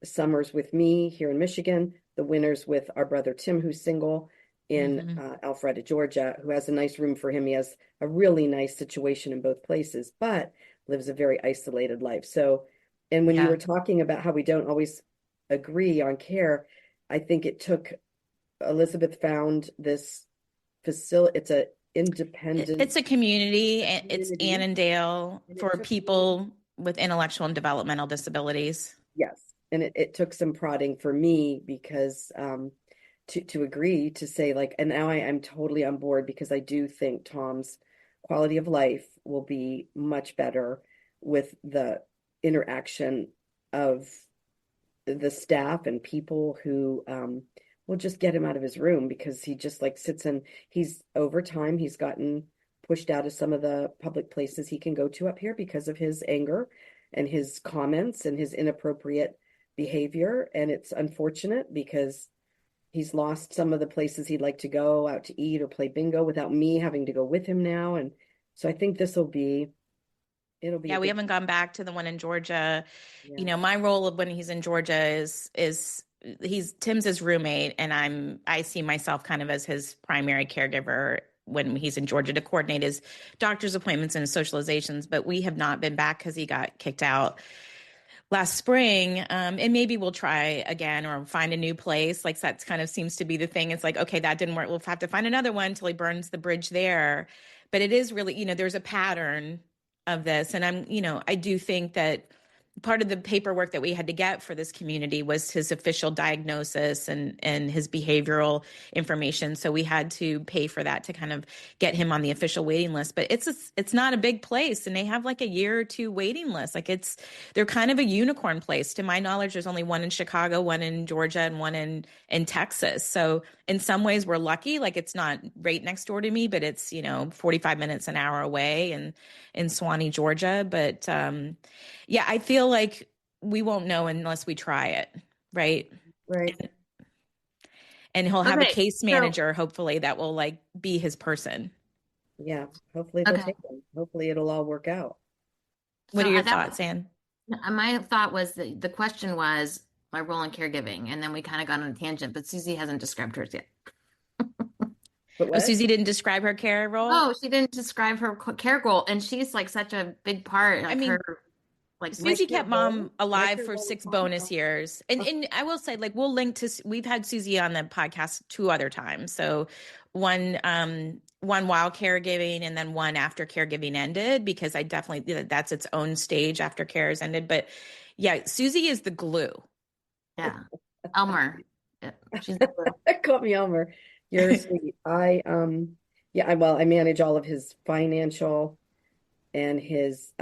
summers with me here in Michigan, the winters with our brother Tim, who's single in Alpharetta, Georgia, who has a nice room for him. He has a really nice situation in both places, but lives a very isolated life. So, and when you were talking about how we don't always agree on care, I think it took Elizabeth found this facility. It's a community. It's Annandale for took people with intellectual and developmental disabilities. Yes. And it took some prodding for me because to agree to say like, and now I'm totally on board because I do think Tom's quality of life will be much better with the interaction of the staff and people who will just get him out of his room because he just like sits in, he's over time, he's gotten pushed out of some of the public places he can go to up here because of his anger and his comments and his inappropriate behavior. And it's unfortunate because He's lost some of the places he'd like to go out to eat or play bingo without me having to go with him now. And so I think it'll be Yeah, a we good, haven't gone back to the one in Georgia. You yeah. know, my role of when he's in Georgia is he's Tim's his roommate, and I see myself kind of as his primary caregiver when he's in Georgia to coordinate his doctor's appointments and his socializations. But we have not been back because he got kicked out last spring. And maybe we'll try again or find a new place. Like that kind of seems to be the thing. It's like, okay, that didn't work. We'll have to find another one until he burns the bridge there. But it is really, there's a pattern of this. And I do think that part of the paperwork that we had to get for this community was his official diagnosis and his behavioral information. So we had to pay for that to kind of get him on the official waiting list. But it's not a big place, and they have like a year or two waiting list. Like they're kind of a unicorn place. To my knowledge, there's only one in Chicago, one in Georgia, and one in Texas. So in some ways we're lucky. Like it's not right next door to me, but it's 45 minutes, an hour away, and in Suwanee, Georgia. But yeah, I feel like we won't know unless we try it, right? Right. And he'll have a Okay, case so manager, hopefully, that will like be his person. Yeah. Hopefully they'll okay, take him. Hopefully it'll all work out. What so are your that thoughts, Anne? my thought was that the question was my role in caregiving, and then we kind of got on a tangent, but Susie hasn't described hers yet. But Oh, what? Susie didn't describe her care role? Oh, she didn't describe her care goal, and she's like such a big part, I like mean, her, like My Susie care kept goal? mom My alive care for goal is 6 fine. bonus years. And I will say, like, we'll link to, we've had Susie on the podcast 2 other times. So one while caregiving and then one after caregiving ended, because I definitely, that's its own stage after care has ended. But yeah, Susie is the glue. yeah, Elmer. Yeah, she's Call me Elmer. You're sweet. Yeah, I manage all of his financial and his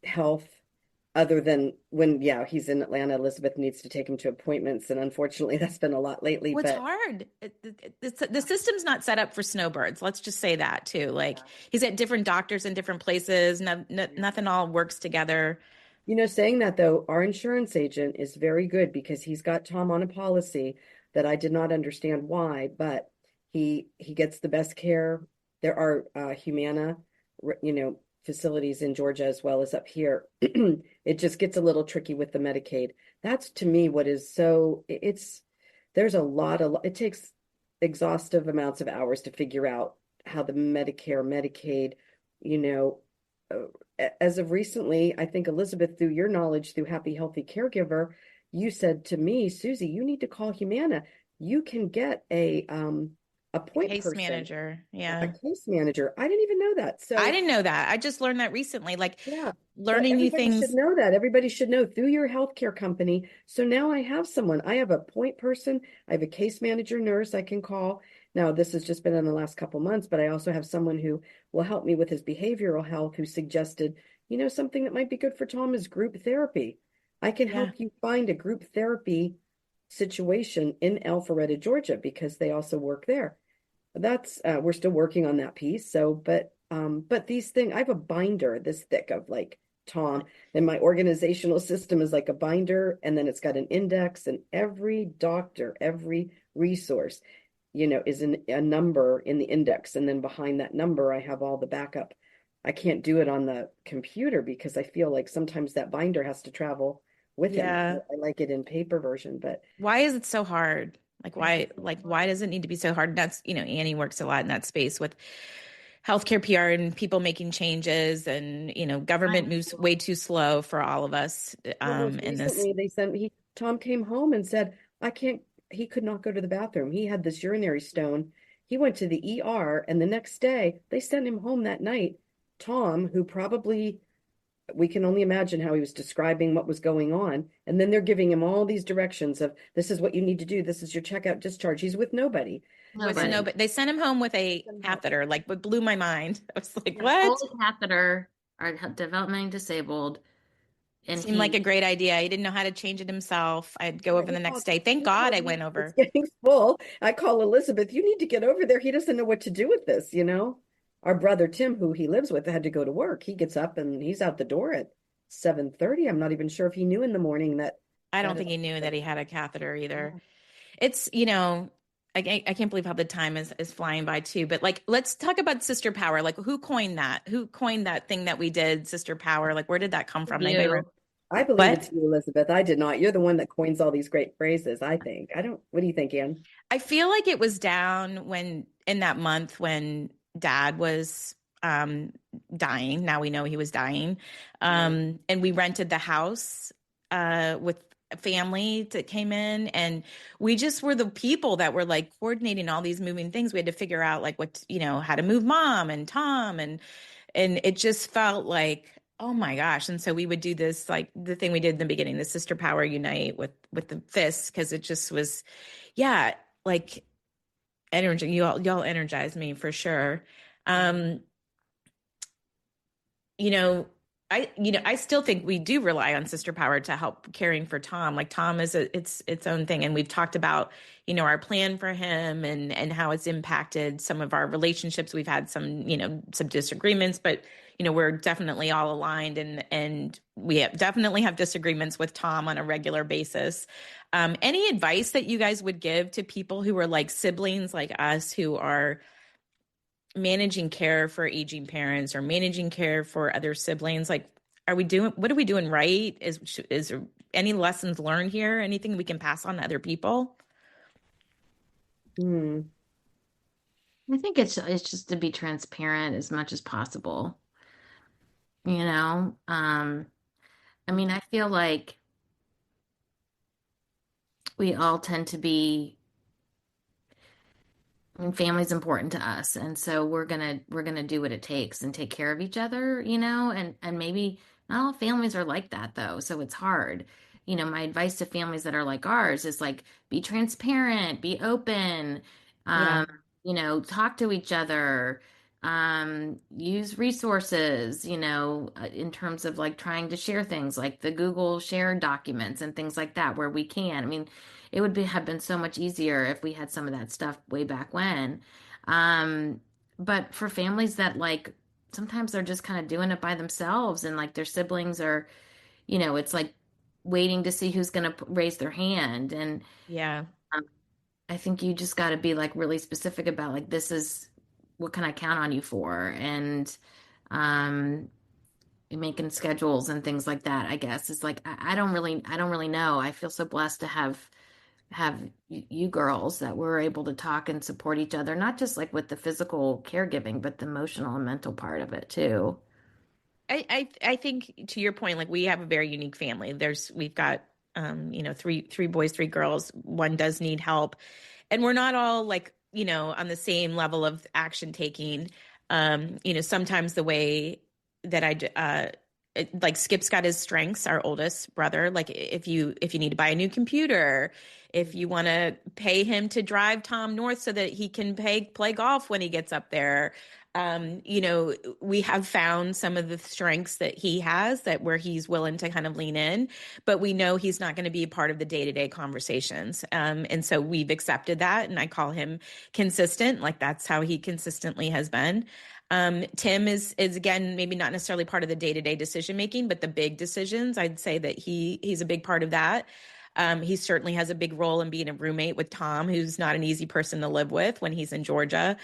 health, other than when, yeah, he's in Atlanta. Elizabeth needs to take him to appointments, and unfortunately that's been a lot lately, What's but hard? The system's not set up for snowbirds. Let's just say that too. Like he's at different doctors in different places. Nothing all works together. saying that though, our insurance agent is very good because he's got Tom on a policy that I did not understand why, but he gets the best care. There are Humana, facilities in Georgia as well as up here. It just gets a little tricky with the Medicaid. That's to me what is so there's a lot of it takes exhaustive amounts of hours to figure out how the Medicare, Medicaid, you know, as of recently, I think Elizabeth, through your knowledge through Happy Healthy Caregiver, you said to me, Susie, you need to call Humana. You can get a A point case person, manager. a Yeah. case manager. I didn't even know that. I So didn't know that. I just learned that recently. Like yeah, but learning new everybody should things. know that. Everybody should know through your healthcare company. So now I have someone. I have a point person. I have a case manager nurse I can call. Now, this has just been in the last couple months, but I also have someone who will help me with his behavioral health who suggested, something that might be good for Tom is group therapy. I can Yeah. help you find a group therapy situation in Alpharetta, Georgia, because they also work there. That's we're still working on that piece. So, but these things, I have a binder this thick of like Tom, and my organizational system is like a binder, and then it's got an index, and every doctor, every resource, is a number in the index, and then behind that number, I have all the backup. I can't do it on the computer because I feel like sometimes that binder has to travel with him. Yeah. I like it in paper version, but Why is it so hard? it's so Why hard. does it need to be so hard? And that's, Annie works a lot in that space with healthcare PR and people making changes, and, I government moves way too slow for all of us Well, most in this. recently they sent Tom came home and said, I can't, he could not go to the bathroom. He had this urinary stone. He went to the ER, and the next day they sent him home that night. Tom, who probably, we can only imagine how he was describing what was going on. And then they're giving him all these directions of this is what you need to do. This is your checkout discharge. He's with nobody. Was nobody. no, And but they sent him home with a catheter, like what blew my mind. I was like, what? Fully catheter are developmentally disabled, and Seemed like he a great idea. He didn't know how to change it himself. I'd go yeah, over the next day. Thank God I me. went It's over. getting full. I call Elizabeth, you need to get over there. He doesn't know what to do with this. Our brother Tim, who he lives with, had to go to work. He gets up and he's out the door at 7:30. I'm not even sure if he knew in the morning that I don't that think he knew that had he had a catheter either. yeah. It's, I can't believe how the time is flying by too. But like, let's talk about Sister Power. Like, who coined that? Who coined that thing that we did, Sister Power? Like, where did that come from? Anybody You. remember? I believe What? it's you, Elizabeth. I did not. You're the one that coins all these great phrases, I think. I don't, what do you think, Ann? I feel like it was down when in that month when Dad was um dying. Now we know he was dying. Right. And we rented the house with a family that came in, and we just were the people that were like coordinating all these moving things. We had to figure out like what, how to move Mom and Tom, and it just felt like, oh my gosh. And so we would do this, like the thing we did in the beginning, the Sister Power Unite with the fists, because it just was, yeah, like energy. Y'all energize me for sure. Um, you know, I still think we do rely on Sister Power to help caring for Tom. Like Tom is its own thing, and we've talked about, our plan for him and how it's impacted some of our relationships. We've had some disagreements, but we're definitely all aligned, and definitely have disagreements with Tom on a regular basis. Any advice that you guys would give to people who are like siblings like us, who are managing care for aging parents or managing care for other siblings? Like, what are we doing right? Is there any lessons learned here? Anything we can pass on to other people? Hmm. I think it's just to be transparent as much as possible, you know? I mean, I feel like we all tend to be, I mean, family's important to us, and so we're gonna do what it takes and take care of each other, and maybe not all families are like that though, so it's hard. My advice to families that are like ours is like be transparent, be open, Yeah. um, talk to each other, use resources, in terms of like trying to share things like the Google shared documents and things like that where we can. I mean, it would have been so much easier if we had some of that stuff way back when. Um, but for families that like sometimes they're just kind of doing it by themselves and like their siblings are, it's like waiting to see who's going to raise their hand. And Yeah. um, I think you just got to be like really specific about like, this is what can I count on you for? And um, making schedules and things like that, I guess. It's like I don't really know. I feel so blessed to have you girls that we're able to talk and support each other, not just like with the physical caregiving, but the emotional and mental part of it too. I think to your point, like we have a very unique family. We've got three boys, three girls. One does need help, and we're not all like, on the same level of action taking. Sometimes the way that like Skip's got his strengths, our oldest brother. Like if you need to buy a new computer, if you want to pay him to drive Tom north so that he can play golf when he gets up there. We have found some of the strengths that he has, that where he's willing to kind of lean in, but we know he's not going to be a part of the day-to-day conversations. And so we've accepted that. And I call him consistent. Like that's how he consistently has been. Tim is again, maybe not necessarily part of the day-to-day decision making, but the big decisions, I'd say that he's a big part of that. He certainly has a big role in being a roommate with Tom, who's not an easy person to live with when he's in Georgia.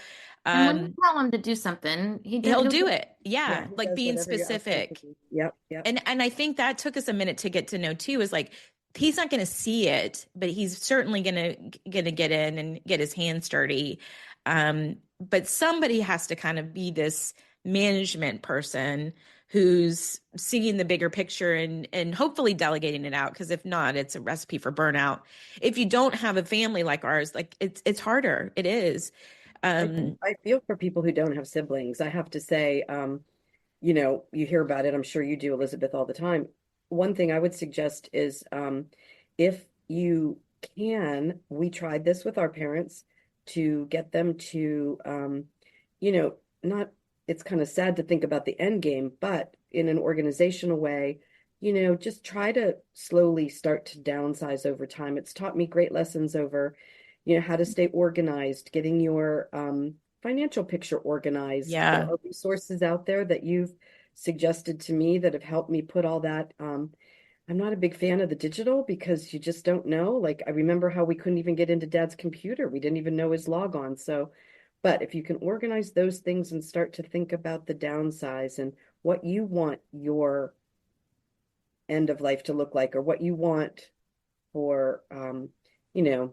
And when you Um, tell him to do something, he'll he'll do do it. Yeah, Yeah, he like does being whatever you ask him to specific. do. Yep, yep. And I think that took us a minute to get to know too, is like he's not going to see it, but he's certainly going to get in and get his hands dirty. But somebody has to kind of be this management person who's seeing the bigger picture and hopefully delegating it out, because if not, it's a recipe for burnout. If you don't have a family like ours, like it's harder. It is. I Um, I feel for people who don't have siblings. I have to say, you hear about it, I'm sure you do, Elizabeth, all the time. One thing I would suggest is if you can, we tried this with our parents to get them to, not, it's kind of sad to think about the end game, but in an organizational way, just try to slowly start to downsize over time. It's taught me great lessons over, how to stay organized, getting your financial picture organized. There yeah. are resources out there that you've suggested to me that have helped me put all that I'm not a big fan of the digital because you just don't know. Like I remember how we couldn't even get into Dad's computer. We didn't even know his logon. So, but if you can organize those things and start to think about the downsides and what you want your end of life to look like or what you want for you know,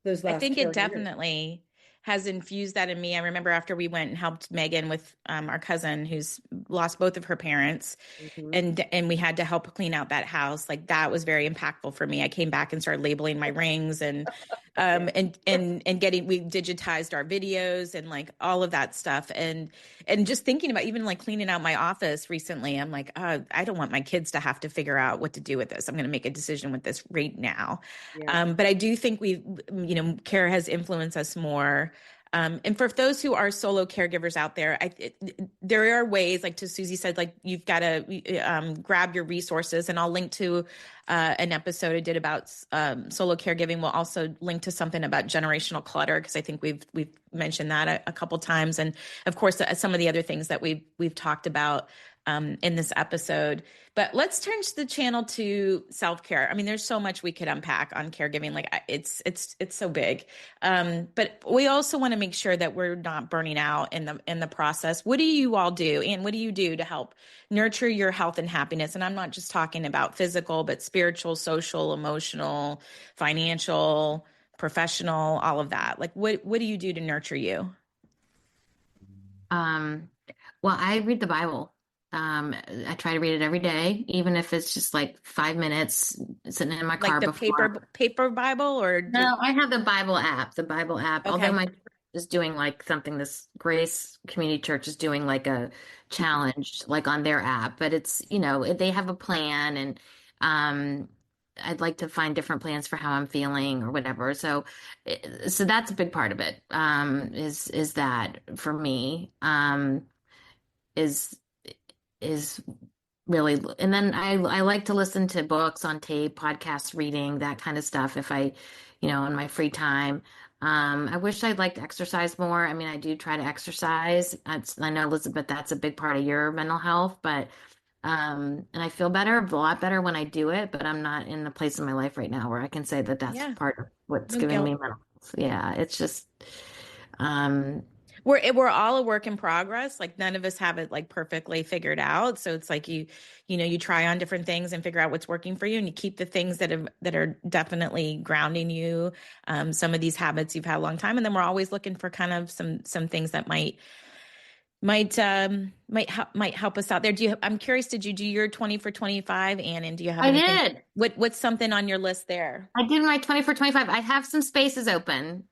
those I last think it care years. definitely has infused that in me. I remember after we went and helped Megan with our cousin who's lost both of her parents, Mhm. and we had to help clean out that house. Like that was very impactful for me. I came back and started labeling my rings and Yeah. getting, we digitized our videos and like all of that stuff. And just thinking about even like cleaning out my office recently, I'm like, I don't want my kids to have to figure out what to do with this. I'm going to make a decision with this right now. Yeah. But I do think care has influenced us more. And for those who are solo caregivers out there, there are ways, like to Susie said, like you've got to grab your resources. And I'll link to an episode I did about solo caregiving. We'll also link to something about generational clutter because I think we've mentioned that a couple times, and of course some of the other things that we've talked about in this episode. But let's turn the channel to self-care. I mean, there's so much we could unpack on caregiving. Like it's so big. But we also want to make sure that we're not burning out in the process. What do you all do? And what do you do to help nurture your health and happiness? And I'm not just talking about physical, but spiritual, social, emotional, financial, professional, all of that. Like what do you do to nurture you? Um, well, I read the Bible. I try to read it every day, even if it's just like 5 minutes sitting in my Like car the before. paper Bible or No, I have the Bible app, although okay. my church is doing like something, this Grace Community Church is doing like a challenge like on their app, but it's, they have a plan and I'd like to find different plans for how I'm feeling or whatever. So that's a big part of it. Is that for me, is is really, and then I like to listen to books on tape, podcasts, reading, that kind of stuff if I, in my free time. I wish I'd like to exercise more. I mean, I do try to exercise. I know, Elizabeth, that's a big part of your mental health, but and I feel better, a lot better when I do it, but I'm not in a place in my life right now where I can say that that's Yeah. part of what's No giving me guilt. mental health. Yeah, it's just um We're all a work in progress. Like none of us have it like perfectly figured out. So it's like you try on different things and figure out what's working for you, and you keep the things that are definitely grounding you. Some of these habits you've had a long time, and then we're always looking for kind of some things that might help us out there. I'm curious, did you do your 20 for 25, Ann? And do you have I anything? did. What's something on your list there? I did my 20 for 25. I have some spaces open.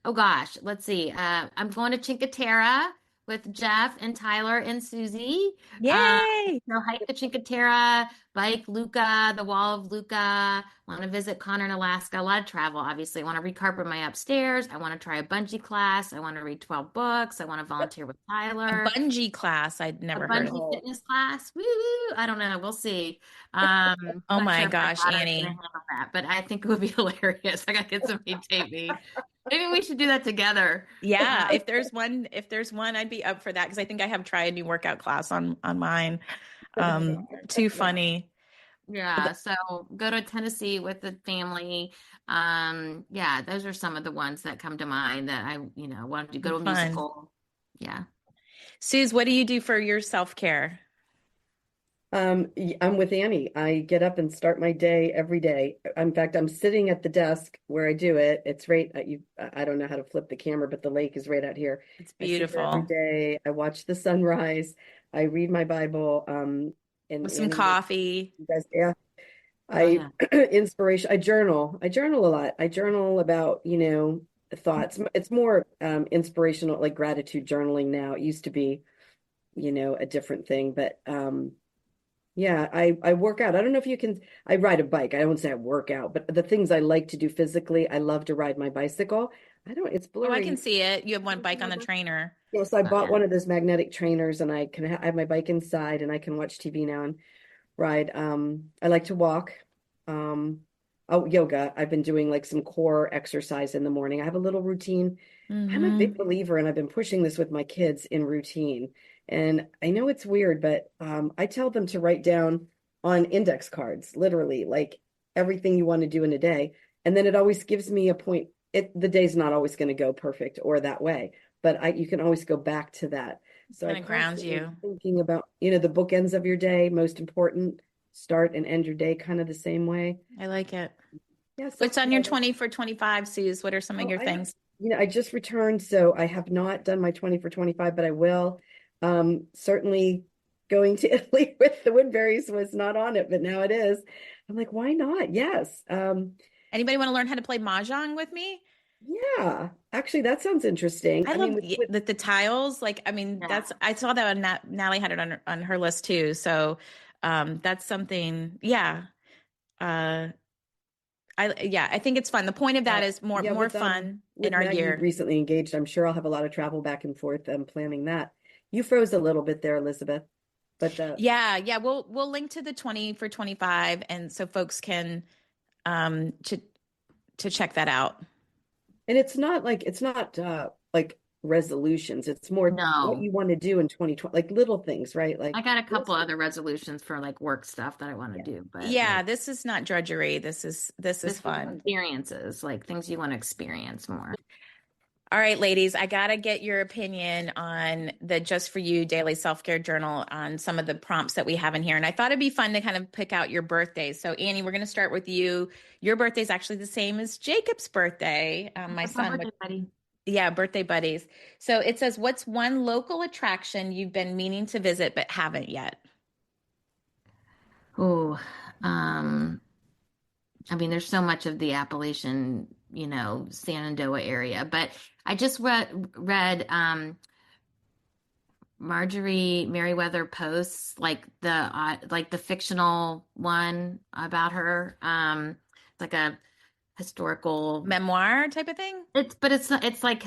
Oh gosh, let's see. I'm going to Cinque Terre with Jeff and Tyler and Susie. Uh, Yay! they'll hike the Cinque Terre, bike Luca, the Wall of Luca. Want to visit Connor in Alaska. A lot of travel, obviously. I want to recarpet my upstairs. I want to try a bungee class. I want to read 12 books. I want to volunteer with A Tyler. bungee class. I'd A never heard of. bungee Oh, fitness class. Woo! I don't know. We'll see. Oh Not my sure if my gosh, daughter's gonna Annie. handle that, but I think it would be hilarious. I gotta get somebody to tape me. Maybe we should do that together. Yeah, if there's one, I'd be up for that because I think I have tried a new workout class on mine. Too funny. Yeah, so go to Tennessee with the family. Yeah, those are some of the ones that come to mind that I, want to go to a Fun. musical. Yeah. Suze, what do you do for your self-care? I'm with Annie. I get up and start my day every day. In fact, I'm sitting at the desk where I do it. It's right at you. I don't know how to flip the camera, but the lake is right out here. It's I sit there every beautiful. day. I watch the sunrise. I read my Bible. And With some Annie, like coffee. you guys, yeah. Oh I yeah. inspiration. I journal. I journal a lot. I journal about, thoughts. It's more inspirational, like gratitude journaling now. It used to be, a different thing, but yeah, I work out. I don't know if you can, I ride a bike. I don't say I work out, but the things I like to do physically, I love to ride my bicycle. It's Oh, I can blurry. see it. You have one bike on the trainer. Yes, I Oh bought yeah. one of those magnetic trainers and I have my bike inside and I can watch TV now and ride. I like to walk. Um, oh, yoga. I've been doing like some core exercise in the morning. I have a little routine. I'm a Mm-hmm. big believer, and I've been pushing this with my kids in routine. And I know it's weird, but I tell them to write down on index cards, literally, like everything you want to do in a day. And then it always gives me a point. The day's not always going to go perfect or that way, but you can always go back to that. So I Kind of grounds constantly you. thinking about, the bookends of your day, most important, start and end your day kind of the same way. I like it. Yeah. What's on your 20 for 25, Suze? What are some of your I things? I just returned, so I have not done my 20 for 25, but I will. Certainly going to Italy with the Woodburys was not on it, but now it is. I'm like, why not? Yes. Anybody want to learn how to play Mahjong with me? Yeah, actually, that sounds interesting. I I mean, love the tiles. Like, I mean, Yeah. that's, I saw that on Natalie had it on her list too. So, that's something, yeah. I think it's fun. The point of that is more fun in with our Maggie year. recently engaged, I'm sure I'll have a lot of travel back and forth planning that. You froze a little bit there, Elizabeth, but Yeah. We'll link to the 20 for 25, and so folks can to check that out. and it's not like resolutions. It's more what No, you want to do in 2020, like little things, right? Like I got a couple other resolutions for like work stuff that I want to yeah. do, but Yeah, like this is not drudgery. This is this fun. experiences, like things you want to experience more. All right, ladies, I got to get your opinion on the Just For You daily self-care journal on some of the prompts that we have in here. And I thought it'd be fun to kind of pick out your birthdays. So, Annie, we're going to start with you. Your birthday is actually the same as Jacob's birthday, my That's my son. birthday buddy. Yeah, birthday buddies. So it says, what's one local attraction you've been meaning to visit but haven't yet? Oh, I mean, there's so much of the Appalachian, Shenandoah area, but I just read Marjorie Merriweather posts like the fictional one about her. It's like a historical Memoir type of thing? it's like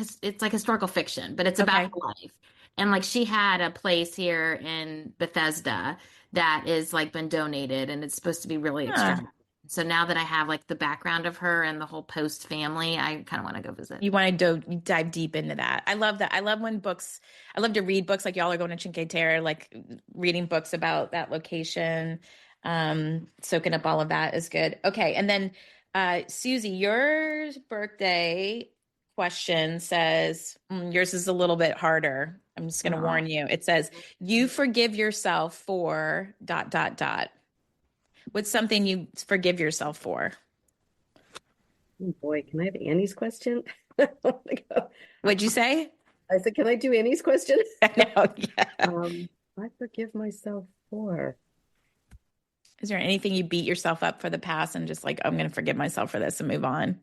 historical fiction, but it's about Okay. her life. And like she had a place here in Bethesda that is like been donated and it's supposed to be really Huh. extravagant. So now that I have like the background of her and the whole Post family, I kind of want to go visit. You want to dive deep into that. I love that. I love when books, I love to read books like y'all are going to Cinque Terre, like reading books about that location. Soaking up all of that is good. Okay. And then, Susie, your birthday question says, yours is a little bit harder. I'm just going to Oh, warn you. It says, you forgive yourself for dot, dot, dot. What's something you forgive yourself for? oh boy, can I have Annie's question? What'd you say? I said, can I do Annie's question? I know. Yeah. I forgive myself for. Is there anything you beat yourself up for the past and just like, I'm going to forgive myself for this and move on?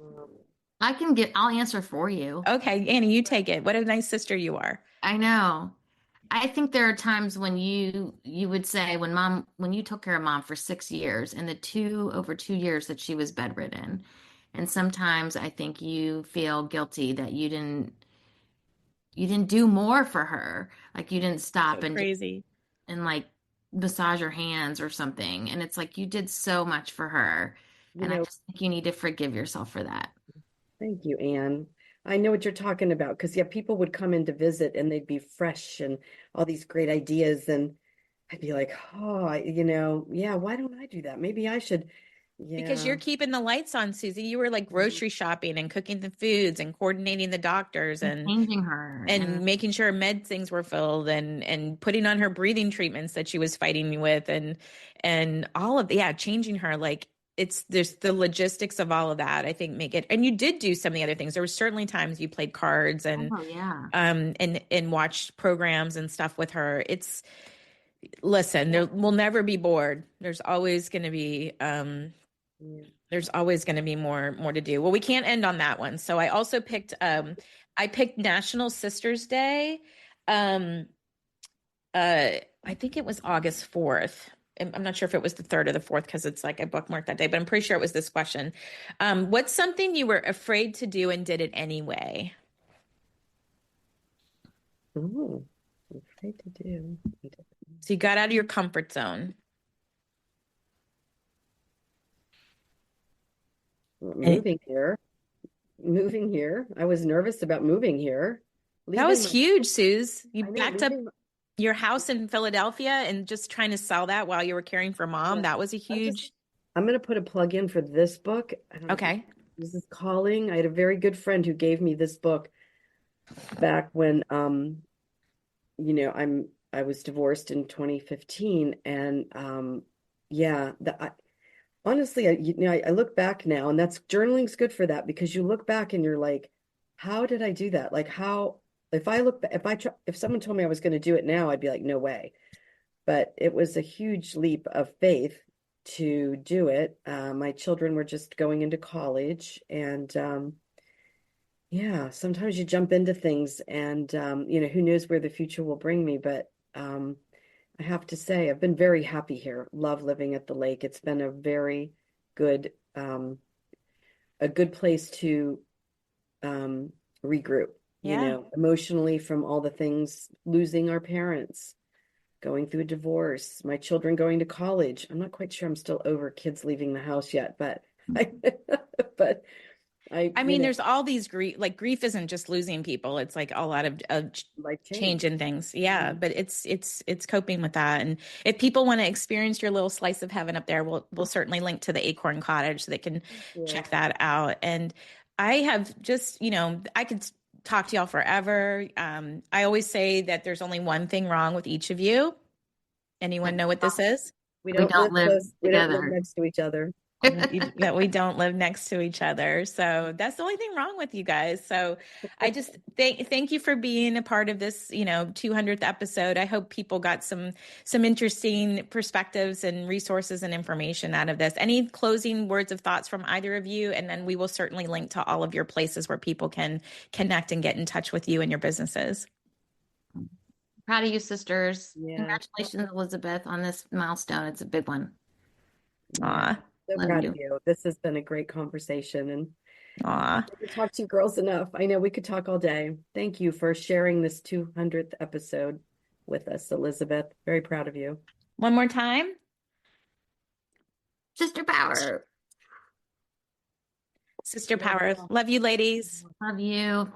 Um, I'll answer for you. Okay, Annie, you take it. What a nice sister you are. I know. I think there are times when you would say when you took care of mom for 6 years and the over 2 years that she was bedridden. And sometimes I think you feel guilty that you didn't do more for her. Like you didn't stop So crazy. and like massage her hands or something. And it's like you did so much for her. you And I know, just think you need to forgive yourself for that. Thank you, Anne. I know what you're talking about because yeah, people would come in to visit and they'd be fresh and all these great ideas, and I'd be like, oh, yeah, why don't I do that? Maybe I should. Because Yeah. you're keeping the lights on, Susie. You were like grocery shopping and cooking the foods and coordinating the doctors And changing her and and making sure med things were filled and putting on her breathing treatments that she was fighting with and all of yeah, changing her like there's the logistics of all of that, I think make it. And you did do some of the other things. There were certainly times you played cards oh yeah. and watched programs and stuff with her. Listen, there will never be bored. Yeah. There's always going to be more to do. Well, we can't end on that one. So I also picked I picked National Sisters Day. Um I think it was August 4th. I'm not sure if it was the 3rd or the 4th because it's like I bookmarked that day, but I'm pretty sure it was this question. What's something you were afraid to do and did it anyway? Oh, I'm afraid to do. So you got out of your comfort zone. Moving here. Moving here. I was nervous about moving here. That Leaving was my, huge, Suze. I know, leaving, your house in Philadelphia and just trying to sell that while you were caring for mom. Yeah. That was a huge. I'm going to put a plug in for this book. Okay. This is Calling. I had a very good friend who gave me this book back when, I was divorced in 2015. And, honestly, I look back now, and journaling's good for that, because you look back and you're like, how did I do that? Like, if someone told me I was going to do it now, I'd be like, no way. But it was a huge leap of faith to do it. My children were just going into college, and sometimes you jump into things, and who knows where the future will bring me. But I have to say, I've been very happy here. Love living at the lake. It's been a very good, a good place to regroup, emotionally, from all the things, losing our parents, going through a divorce, my children going to college. I'm not quite sure I'm still over kids leaving the house yet, but I mean, there's all these grief isn't just losing people. It's like a lot of life change in things. Yeah. But it's coping with that. And if people want to experience your little slice of heaven up there, we'll certainly link to the Acorn Cottage so they can check that out. And I have just, I could talk to y'all forever. I always say that there's only one thing wrong with each of you. Anyone know what this is? We don't live next to each other. That we don't live next to each other. So that's the only thing wrong with you guys. So I just thank you for being a part of this, 200th episode. I hope people got some interesting perspectives and resources and information out of this. Any closing words of thoughts from either of you? And then we will certainly link to all of your places where people can connect and get in touch with you and your businesses. Proud of you, sisters. Yeah. Congratulations, Elizabeth, on this milestone. It's a big one. Aw. So proud of you. This has been a great conversation, and I talk to you girls enough. I know we could talk all day. Thank you for sharing this 200th episode with us, Elizabeth. Very proud of you. One more time. Sisterpower. Sisterpower. Love you, ladies. Love you.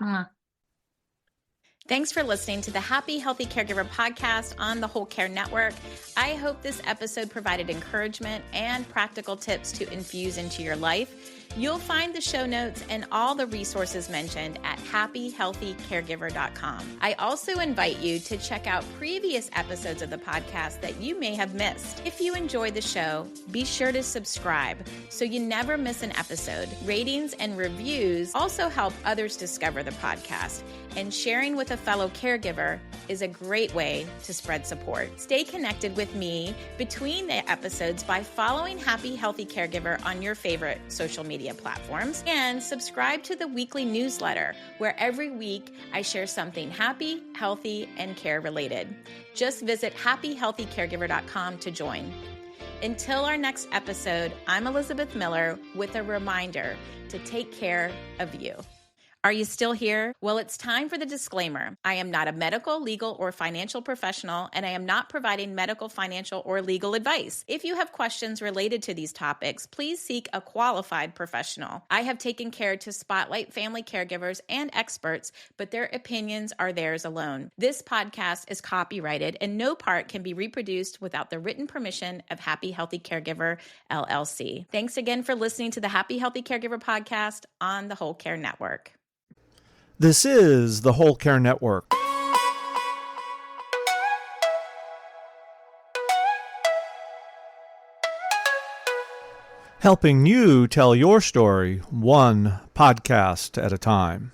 Thanks for listening to the Happy Healthy Caregiver podcast on the Whole Care Network. I hope this episode provided encouragement and practical tips to infuse into your life. You'll find the show notes and all the resources mentioned at happyhealthycaregiver.com. I also invite you to check out previous episodes of the podcast that you may have missed. If you enjoy the show, be sure to subscribe so you never miss an episode. Ratings and reviews also help others discover the podcast, and sharing with a fellow caregiver is a great way to spread support. Stay connected with me between the episodes by following Happy Healthy Caregiver on your favorite social media platforms, and subscribe to the weekly newsletter where every week I share something happy, healthy, and care related. Just visit happyhealthycaregiver.com to join. Until our next episode, I'm Elizabeth Miller with a reminder to take care of you. Are you still here? Well, it's time for the disclaimer. I am not a medical, legal, or financial professional, and I am not providing medical, financial, or legal advice. If you have questions related to these topics, please seek a qualified professional. I have taken care to spotlight family caregivers and experts, but their opinions are theirs alone. This podcast is copyrighted, and no part can be reproduced without the written permission of Happy Healthy Caregiver, LLC. Thanks again for listening to the Happy Healthy Caregiver podcast on the Whole Care Network. This is the Whole Care Network. Helping you tell your story one podcast at a time.